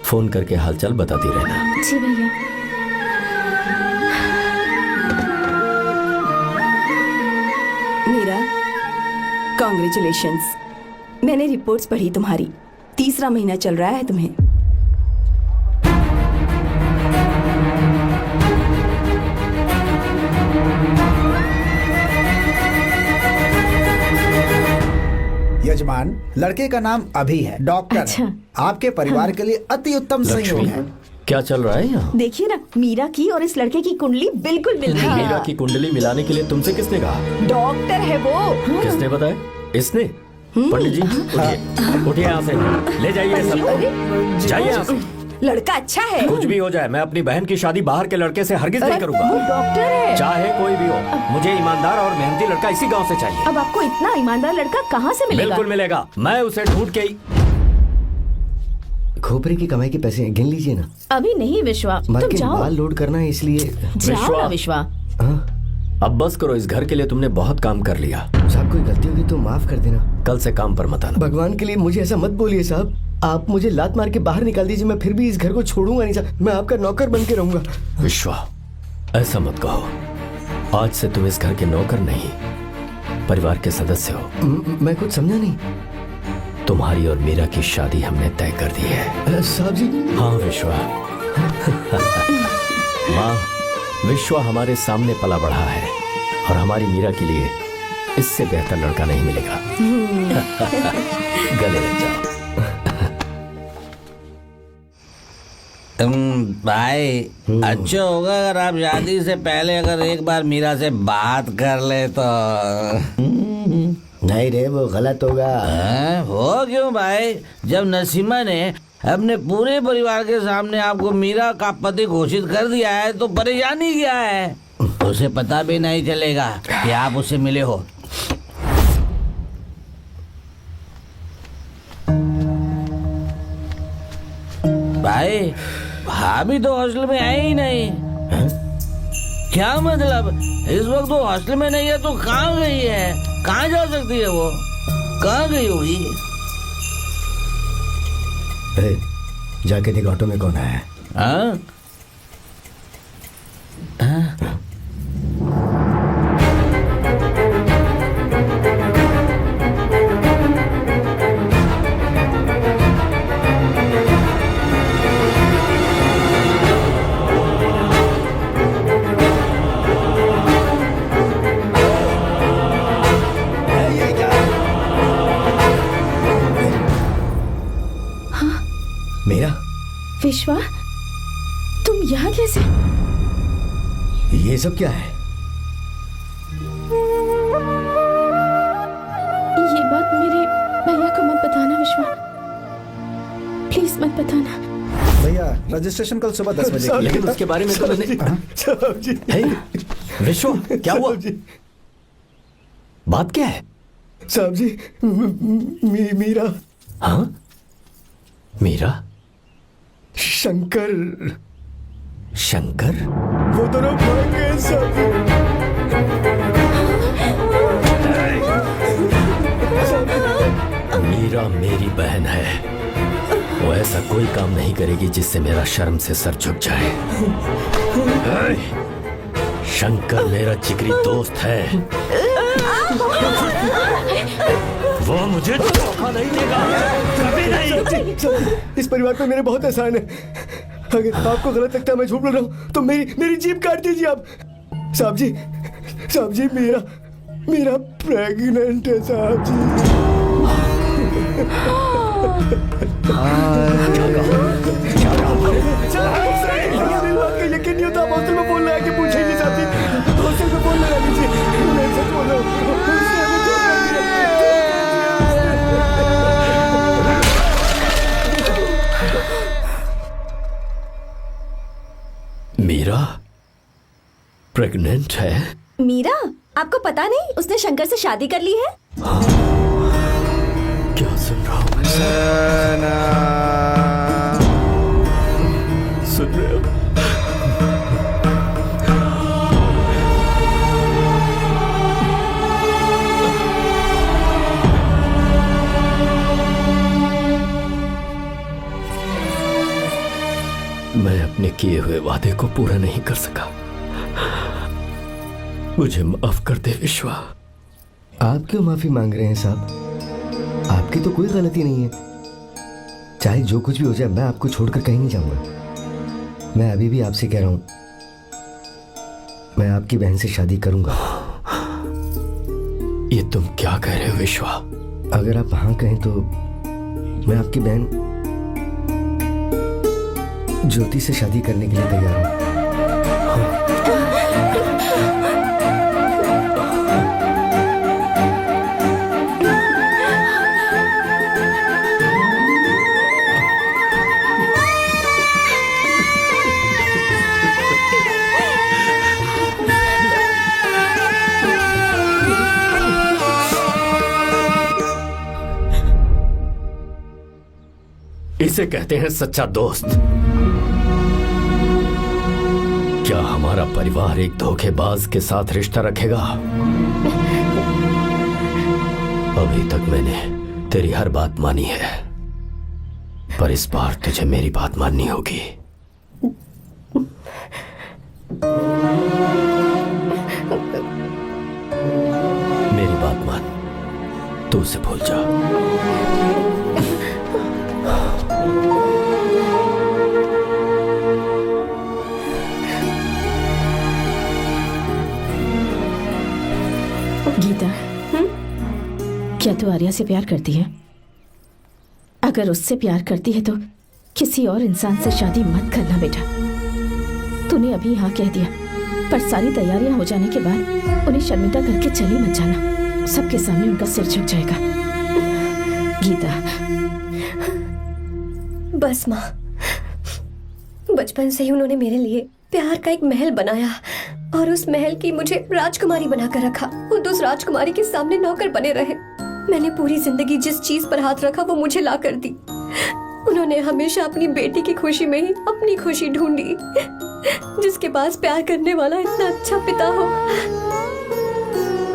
फोन करके हालचाल बताती रहना। जी भैया। मीरा, कॉन्ग्रेचुलेशंस। मैंने रिपोर्ट्स पढ़ी तुम्हारी। 3रा महीना चल रहा है तुम्हें। यजमान, लड़के का नाम अभी है, डॉक्टर। अच्छा। आपके परिवार के लिए अति उत्तम संयोग है। क्या चल रहा है यहाँ? देखिए ना, मीरा की और इस लड़के की कुंडली बिल्कुल मिल रही है। मीरा की कुंडली मिलाने के लिए तुमसे किसने कहा? डॉक्टर है वो। किसने बताया? इसने? पंडित जी, उठिए, उठिए यहाँ से, ले जाइए सब, जाइए यहाँ से। लड़का अच्छा है। कुछ भी हो जाए, मैं अपनी बहन की शादी बाहर के लड़के से हरगिज नहीं वो करूंगा। डॉक्टर है। चाहे कोई भी हो, मुझे ईमानदार और मेहनती लड़का इसी गांव से चाहिए। अब आपको इतना ईमानदार लड़का कहाँ से मिलेगा? बिल्कुल मिलेगा, मैं उसे ढूंढ के ही। खोपरे की कमाई के पैसे गिन लीजिए ना। अभी नहीं विश्वा, मर तुम के जाओ। बाल लोड करना है इसलिए। जाओ ना विश्वा। हाँ? अब बस करो, इस घर के लिए तुमने बहुत काम कर लिया। साहब कोई गलती होगी तो माफ कर देना। कल से काम पर मत आना। भगवान के लिए मुझे ऐसा मत बोलिए साहब। आप मुझे लात मार के बाहर निकाल दीजिए, मैं फिर भी इस घर को छोड़ूंगा नहीं साहब। मैं आपका नौकर बन के रहूंगा। विश्वा, ऐसा मत कहो। आज से तुम इस घर के नौकर नहीं, परिवार के सदस्य हो। मैं कुछ समझा नहीं। तुम्हारी और मीरा की शादी हमने तय कर दी है। साहब जी। हाँ विश्वा। माँ, विश्वा हमारे सामने पला बढ़ा है और हमारी मीरा के लिए इससे बेहतर लड़का नहीं मिलेगा। गले लग जाओ। भाई, अच्छा होगा अगर आप शादी से पहले अगर एक बार मीरा से बात कर ले तो। नहीं रे, वो गलत होगा। हो क्यों भाई? जब नसीमा ने अपने पूरे परिवार के सामने आपको मीरा का पति घोषित कर दिया है तो परेशानी क्या है? उसे पता भी नहीं चलेगा कि आप उससे मिले हो। भाई, भाभी तो हॉस्टल में है ही नहीं। क्या मतलब? इस वक्त वो हॉस्टल में नहीं है तो कहाँ गई है? कहाँ जा सकती है वो? कहाँ गई होगी? जाके देख ऑटो में कौन है। हाँ? मेरा? विश्वा, तुम यहाँ कैसे? ये सब क्या है? ये बात मेरे भैया को मत बताना विश्वा, प्लीज मत बताना। भैया, रजिस्ट्रेशन कल सुबह 10 बजे की। लेकिन उसके बारे में तो मैंने। विश्व, क्या हुआ? बात क्या है? साहब जी, मीरा। हाँ? मीरा? शंकर। शंकर? वो दोनों भाग गए साहब जी। मीरा मेरी बहन है, वो ऐसा कोई काम नहीं करेगी जिससे मेरा शर्म से सर झुक जाए। शंकर मेरा जिगरी दोस्त है, वो मुझे धोखा नहीं देगा, कभी नहीं। इस परिवार पे मेरे बहुत एहसान है। अगर आपको गलत लगता है मैं झूठ बोल रहा हूँ तो मेरी जीभ काट दीजिए आप। साहब जी मेरा प्रेग्नेंट है साहब जी। मेरी बात का यकीन नहीं होता। हॉस्टल में फोन लगा के पूछेंगे साहब जी। हॉस्टल में फोन लगा लीजिए। मैं सच बोल रहा हूँ। मीरा प्रेग्नेंट है? मीरा, आपको पता नहीं उसने शंकर से शादी कर ली है? क्या सुन रहा हूँ मैं? सुन रहे हो? मैं अपने किए हुए वादे को पूरा नहीं कर सका। मुझे माफ कर दे विश्वा। आप क्यों माफी मांग रहे हैं साहब? आपकी तो कोई गलती नहीं है। चाहे जो कुछ भी हो जाए मैं आपको छोड़कर कहीं नहीं जाऊंगा। मैं अभी भी आपसे कह रहा हूं, मैं आपकी बहन से शादी करूंगा। ये तुम क्या कह रहे हो विश्वा? अगर आप हाँ कहें तो मैं आपकी बहन ज्योति से शादी करने के लिए तैयार हूं। इसे कहते हैं सच्चा दोस्त। क्या हमारा परिवार एक धोखेबाज के साथ रिश्ता रखेगा? अभी तक मैंने तेरी हर बात मानी है, पर इस बार तुझे मेरी बात माननी होगी। मेरी बात मान, तू उसे भूल जा। गीता, क्या तू आर्या से प्यार करती है? अगर उससे प्यार करती है तो किसी और इंसान से शादी मत करना बेटा। तूने अभी हाँ कह दिया, पर सारी तैयारियां हो जाने के बाद उन्हें शर्मिंदा करके चली मत जाना। सबके सामने उनका सिर झुक जाएगा। गीता। बस माँ, बचपन से ही उन्होंने मेरे लिए प्यार का एक महल बनाया और उस महल की मुझे राजकुमारी बनाकर रखा। वो उस राजकुमारी के सामने नौकर बने रहे। मैंने पूरी जिंदगी जिस चीज पर हाथ रखा वो मुझे ला कर दी। उन्होंने हमेशा अपनी बेटी की खुशी में ही अपनी खुशी ढूंढी। जिसके पास प्यार करने वाला इतना अच्छा पिता हो,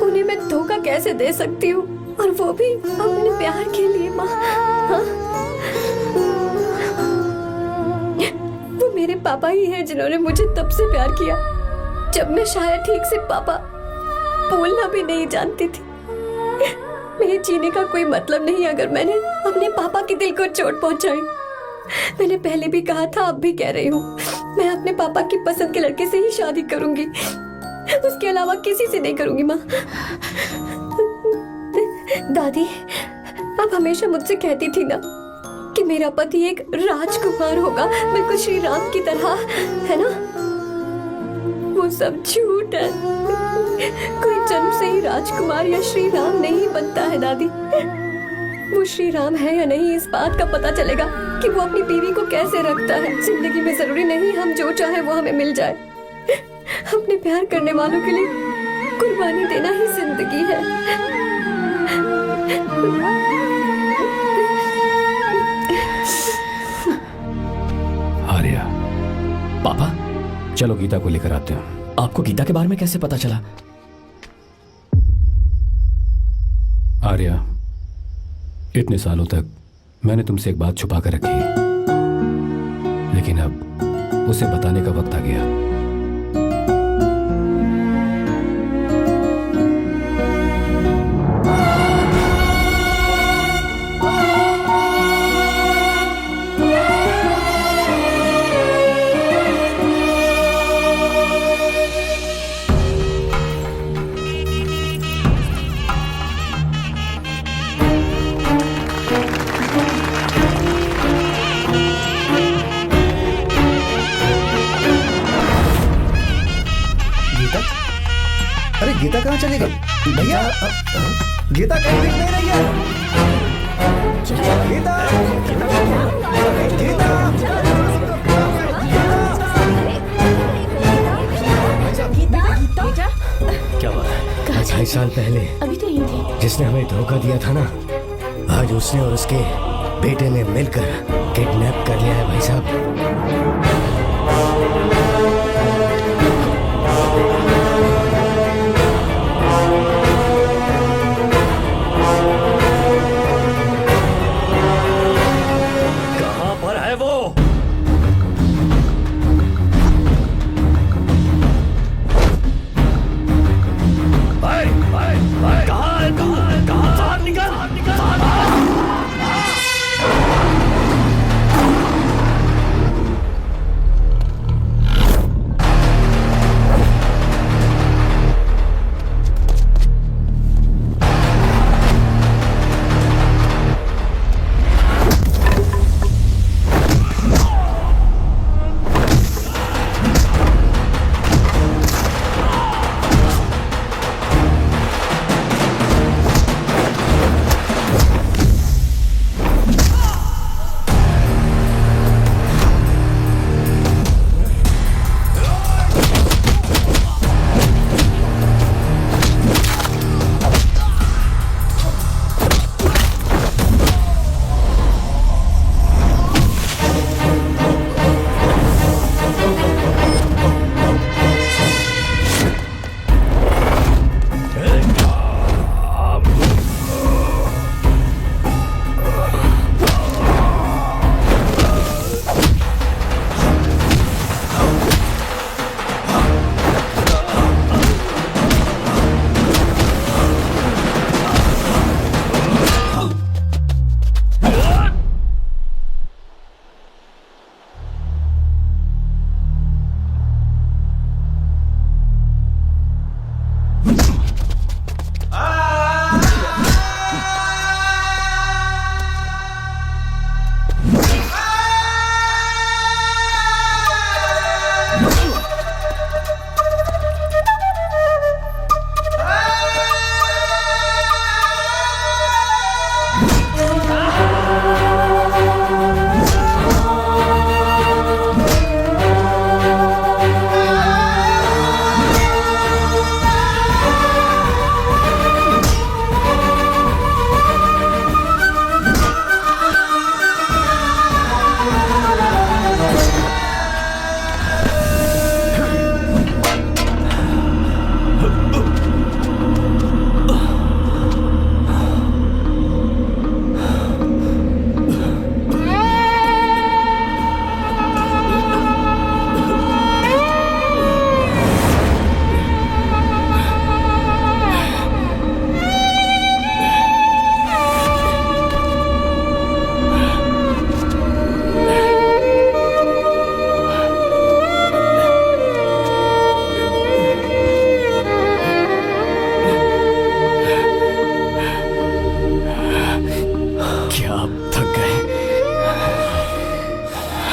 उन्हें मैं धोखा कैसे दे सकती हूँ? और वो भी अपने प्यार के लिए माँ। हाँ? वो मेरे पापा ही हैं जिन्होंने मुझे तब से प्यार किया जब मैं शायद ठीक से पापा बोलना भी नहीं जानती थी। मेरे जीने का कोई मतलब नहीं अगर मैंने अपने पापा के दिल को चोट पहुंचाई। मैंने पहले भी कहा था, अब भी कह रही हूँ, मैं अपने पापा की पसंद के लड़के से ही शादी करूंगी। उसके अलावा किसी से नहीं करूंगी माँ। दादी आप हमेशा मुझसे कहती थी ना कि मेरा पति एक राजकुमार होगा, बिल्कुल श्री राम की तरह, है ना? वो सब झूठ है। कोई जन्म से ही राजकुमार या श्री राम नहीं बनता है दादी। वो श्री राम है या नहीं इस बात का पता चलेगा कि वो अपनी बीवी को कैसे रखता है। जिंदगी में जरूरी नहीं हम जो चाहे वो हमें मिल जाए। अपने प्यार करने वालों के लिए कुर्बानी देना ही जिंदगी है। आर्या, पापा, चलो गीता को लेकर आते हैं। आपको गीता के बारे में कैसे पता चला? आर्या, इतने सालों तक मैंने तुमसे एक बात छुपा कर रखी, लेकिन अब उसे बताने का वक्त आ गया। अरे गीता कहाँ चली गई भैया? गीता कहीं दिख नहीं रही है। गीता, गीता, क्या बात है? 2.5 साल पहले अभी तो यूं थी। जिसने हमें धोखा दिया था ना, आज उसने और उसके बेटे ने मिलकर किडनैप कर लिया है भाई साहब। कहां पर है वो? कहां है तू? बाहर निकल!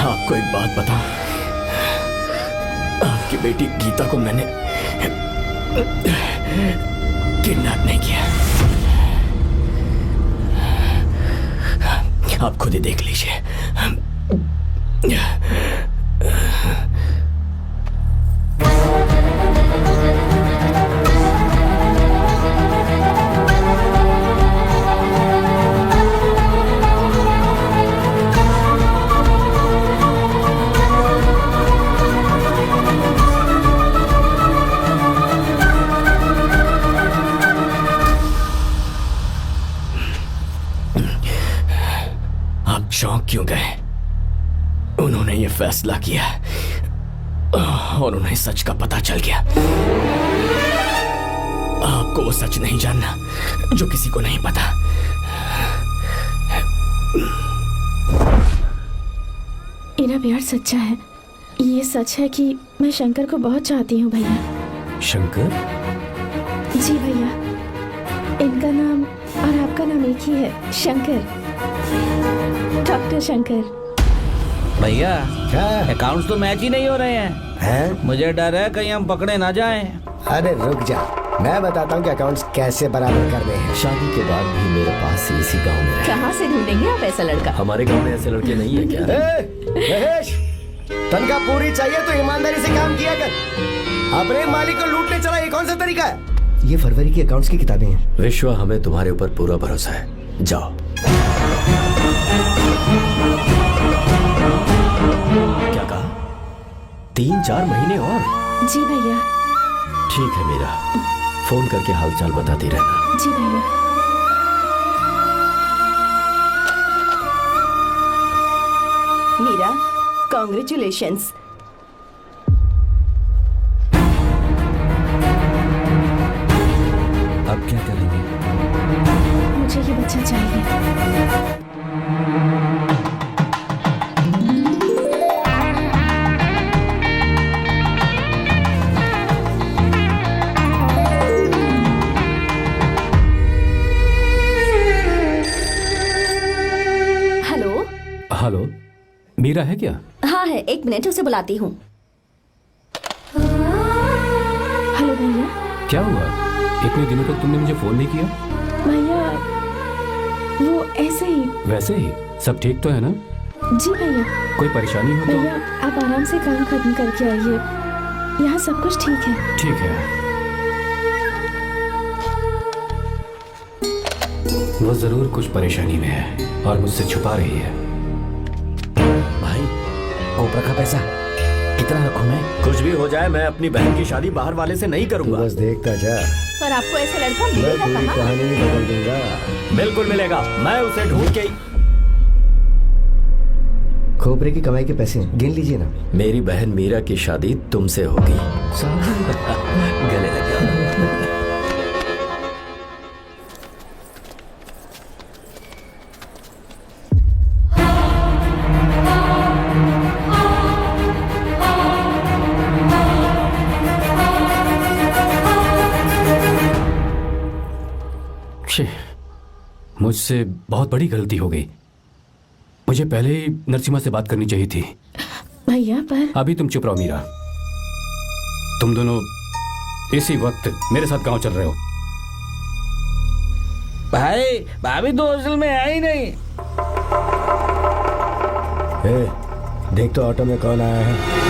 आपको एक बात बताऊं, आपकी बेटी गीता को मैंने किडनैप नहीं किया। आप खुद ही देख लीजिए। चौंक क्यों गए? उन्होंने ये फैसला किया और उन्हें सच का पता चल गया। आपको वो सच नहीं जानना जो किसी को नहीं पता। इनका प्यार सच्चा है। ये सच है कि मैं शंकर को बहुत चाहती हूँ भैया। शंकर? जी भैया, इनका नाम और आपका नाम एक ही है, शंकर, डॉक्टर शंकर। भैया अकाउंट्स तो मैच ही नहीं हो रहे हैं। हैं? मुझे डर है कहीं हम पकड़े ना जाएं। अरे रुक जा, मैं बताता हूँ कि अकाउंट्स कैसे बराबर करने हैं। शादी के बाद भी मेरे पास इसी गांव में रहे। कहाँ से ढूंढेंगे आप ऐसा लड़का? हमारे गांव में ऐसे लड़के नहीं है क्या? महेश, तनख्वाह पूरी चाहिए तो ईमानदारी से काम किया कर। अपने मालिक को लूटने चला, ये कौन सा तरीका है? ये फरवरी की अकाउंट्स की किताबें हैं। विश्व, हमें तुम्हारे ऊपर पूरा भरोसा है। जाओ। क्या कहा? 3-4 महीने और? जी भैया। ठीक है मीरा, फोन करके हालचाल बताती रहना। जी भैया। मीरा, कॉन्ग्रेचुलेशंस। अब क्या करेंगे? मुझे ये बच्चा चाहिए। हेलो। हेलो, मीरा है क्या? हाँ है, 1 मिनट उसे बुलाती हूँ। हेलो भैया। क्या हुआ? इतने दिनों तक तुमने मुझे फोन नहीं किया? भैया वो ऐसे ही। वैसे ही सब ठीक तो है ना? जी भैया। कोई परेशानी हो तो? भैया आप आराम से काम खत्म करके आइए, यहाँ सब कुछ ठीक है। ठीक है। वो जरूर कुछ परेशानी में है और मुझसे छुपा रही है। भाई, कोपरा का पैसा कितना रखूं मैं? कुछ भी हो जाए, मैं अपनी बहन की शादी बाहर वाले से नहीं करूंगा। बस देखता जा, पर आपको ऐसा लड़का मैं मिलेगा पूरी कहाँ? कहानी नहीं बदल दूंगा। बिल्कुल मिलेगा, मैं उसे ढूंढ के। खोपरे की कमाई के पैसे गिन लीजिए ना। मेरी बहन मीरा की शादी तुमसे होगी। गले लग गया। मुझसे बहुत बड़ी गलती हो गई। मुझे पहले ही नरसिम्हा से बात करनी चाहिए थी। भैया पर अभी तुम चुप रहो मीरा। तुम दोनों इसी वक्त मेरे साथ गांव चल रहे हो। भाई, भाभी तो हॉस्टल में है ही नहीं। देख तो ऑटो में कौन आया है।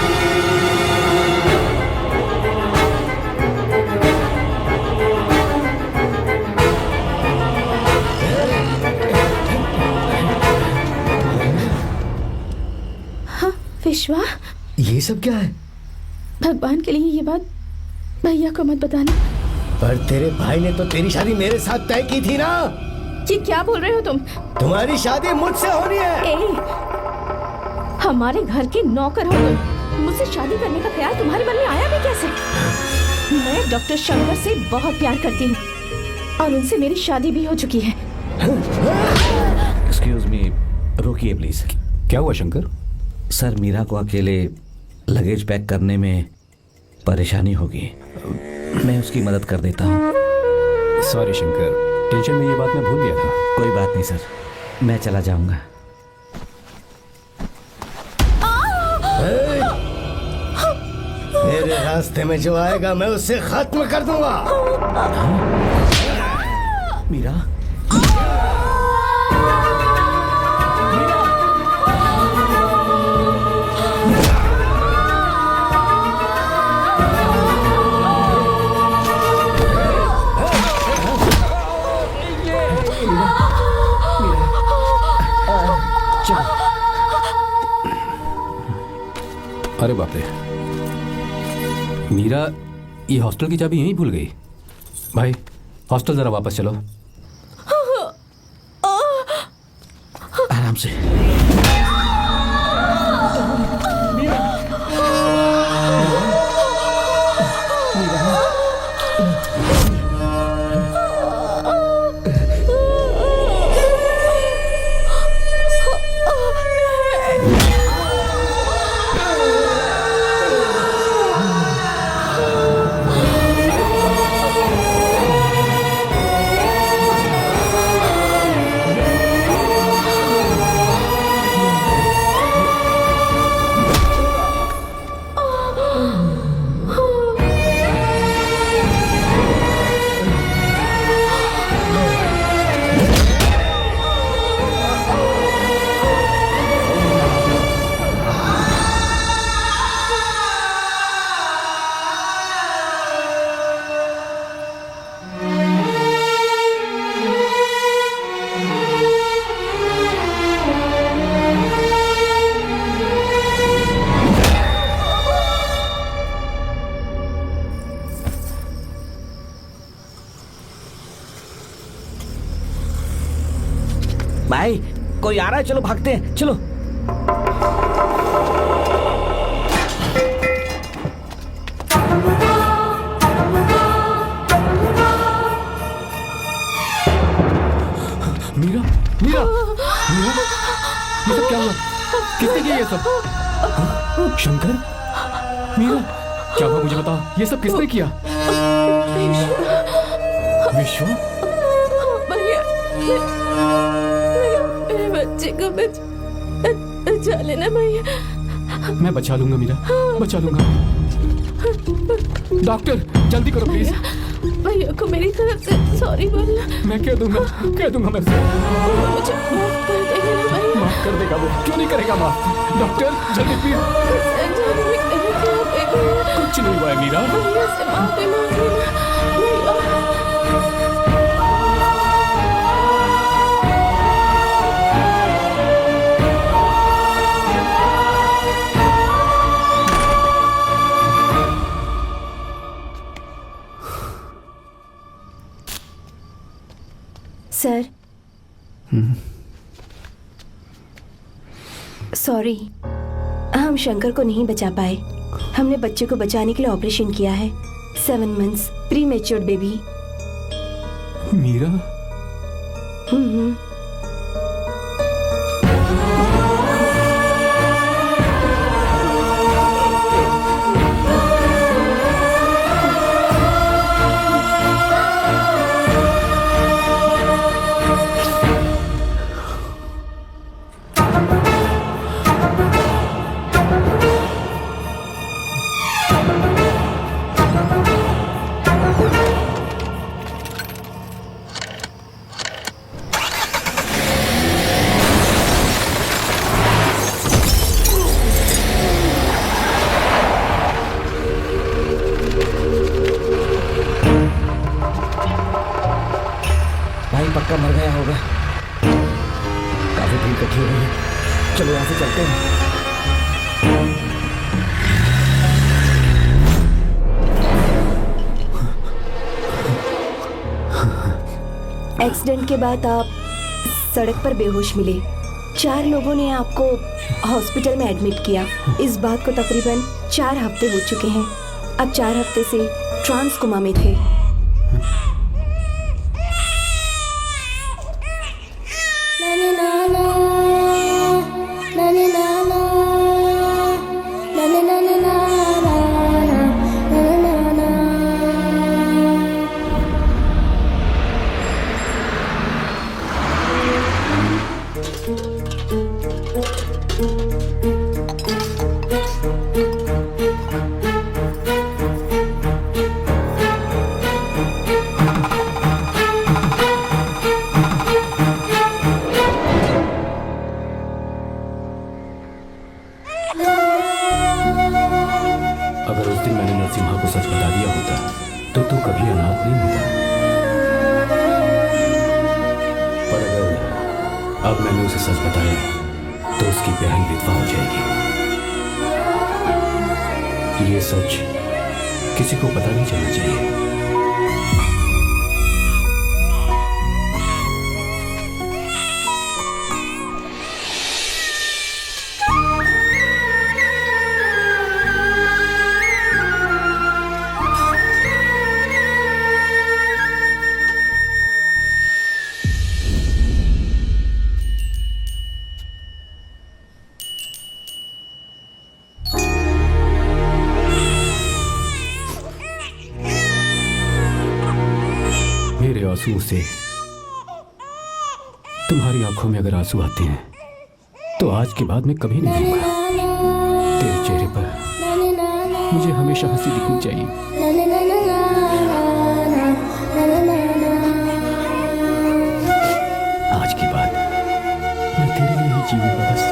विश्वा, ये सब क्या है? भगवान के लिए ये बात भैया को मत बताना। पर तेरे भाई ने तो तेरी शादी मेरे साथ तय की थी ना। ये क्या बोल रहे हो तुम? तुम्हारी शादी मुझसे होनी है। हमारे घर के नौकर हो तुम, मुझसे शादी करने का ख्याल तुम्हारे मन में आया भी कैसे? मैं डॉक्टर शंकर से बहुत प्यार करती हूँ और उनसे मेरी शादी भी हो चुकी है। एक्सक्यूज मी, रोकिए प्लीज। क्या हुआ शंकर? सर, मीरा को अकेले लगेज पैक करने में परेशानी होगी, मैं उसकी मदद कर देता हूँ। सॉरी शंकर, टेंशन में ये बात मैं भूल गया था। कोई बात नहीं सर, मैं चला जाऊंगा। मेरे रास्ते में जो आएगा मैं उससे खत्म कर दूंगा। मीरा, अरे बाप रे, मीरा ये हॉस्टल की चाबी यहीं भूल गई। भाई, हॉस्टल जरा वापस चलो। आराम से। कोई आ रहा है, चलो भागते हैं, चलो। मीरा, मीरा, मीरा, ये सब क्या हुआ? किसने किया ये सब? हाँ? शंकर, मीरा, क्या हुआ मुझे बता, ये सब किसने किया? विश्व, मेरे बच्चे को बचा लेना भैया। मैं बचा लूंगा मीरा, बचा लूंगा। डॉक्टर जल्दी करो प्लीज। भैया को मेरी तरफ से सॉरी बोलना। मैं कह दूंगा मैं उसे। मुझे माफ कर देगा ना भैया? माफ कर देगा वो, क्यों नहीं करेगा माफ? डॉक्टर जल्दी प्लीज। कुछ नहीं हुआ है मीरा। भैया से माफी मांग लेना भैया। सर, सॉरी, हम शंकर को नहीं बचा पाए। हमने बच्चे को बचाने के लिए ऑपरेशन किया है। 7 months pre matured baby. Meera, पक्का मर गया होगा। काफी भीड़ इकट्ठी हो गई है, चलो यहाँ से चलते हैं। एक्सीडेंट के बाद आप सड़क पर बेहोश मिले। 4 लोगों ने आपको हॉस्पिटल में एडमिट किया। इस बात को तकरीबन 4 हफ्ते हो चुके हैं। अब 4 हफ्ते से ट्रांस कोमा में थे। अगर उस दिन मैंने नरसिम्हा को सच बता दिया होता तो तू कभी अनाथ नहीं होता। पर अगर अब मैंने उसे सच बताया तो उसकी बहन विधवा हो जाएगी। ये सच किसी को पता नहीं चलना चाहिए। मेरे आंसुओं से तुम्हारी आंखों में अगर आंसू आते हैं तो आज के बाद मैं कभी नहीं रोऊंगा। तेरे चेहरे पर मुझे हमेशा हंसी दिखनी चाहिए। आज के बाद मैं तेरे लिए ही जीऊंगा बस।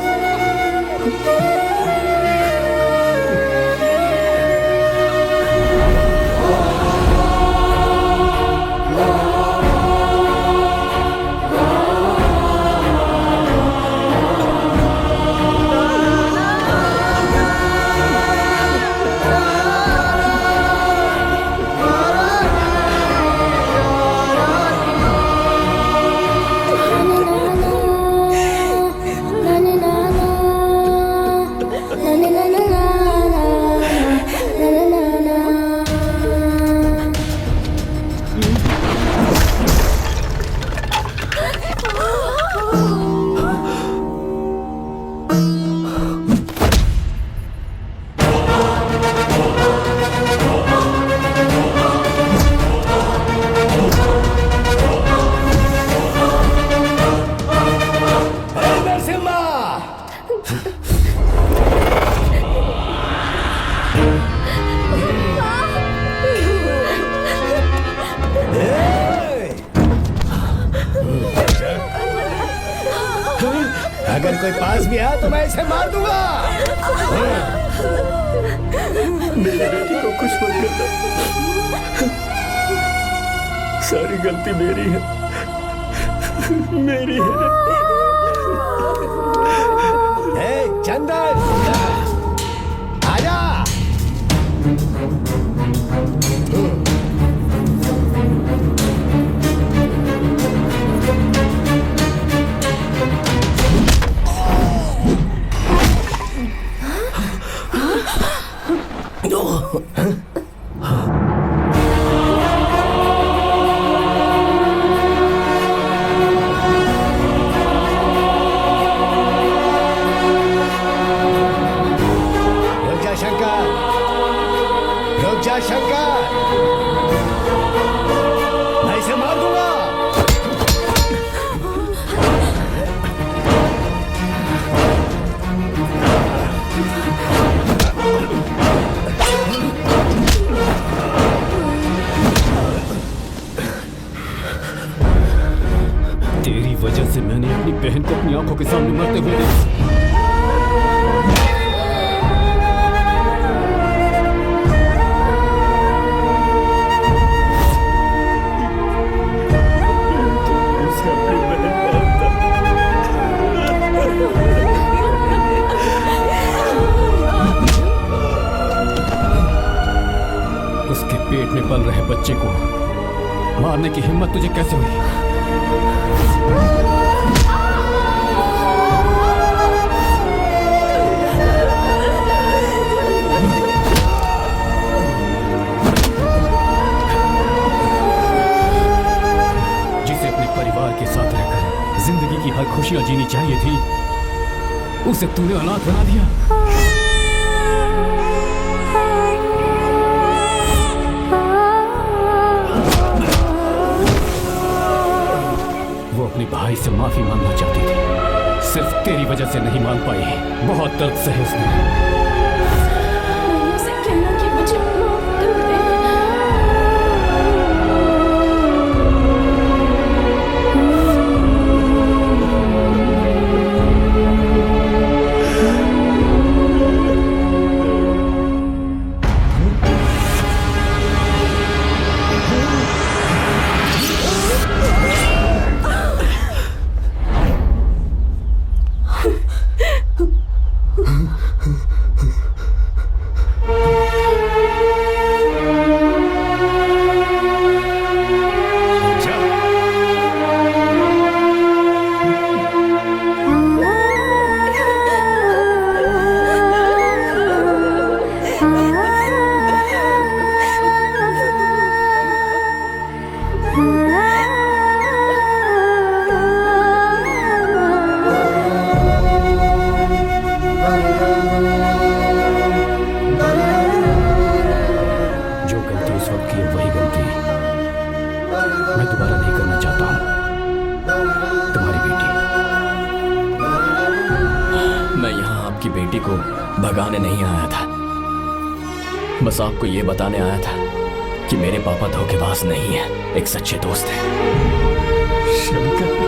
भी आया तो मैं इसे मार दूंगा। मेरी बेटी को कुछ मत करना, सारी गलती मेरी है, मेरी है। चंदन आजा। शंकर, मैं इसे मार दूंगा। तेरी वजह से मैंने अपनी बहन को अपनी आंखों के सामने मरते हुए देखा। उसके पेट में पल रहे बच्चे को मारने की हिम्मत तुझे कैसे हुई? जिसे अपने परिवार के साथ रहकर जिंदगी की हर खुशियां जीनी चाहिए थी, उसे तूने अनाथ बना दिया। वो अपने भाई से माफी मांगना चाहती थी, सिर्फ तेरी वजह से नहीं मांग पाई। बहुत दर्द सहे उसने। भगाने नहीं आया था, बस आपको ये बताने आया था कि मेरे पापा धोखेबाज नहीं है, एक सच्चे दोस्त हैं। शंकर,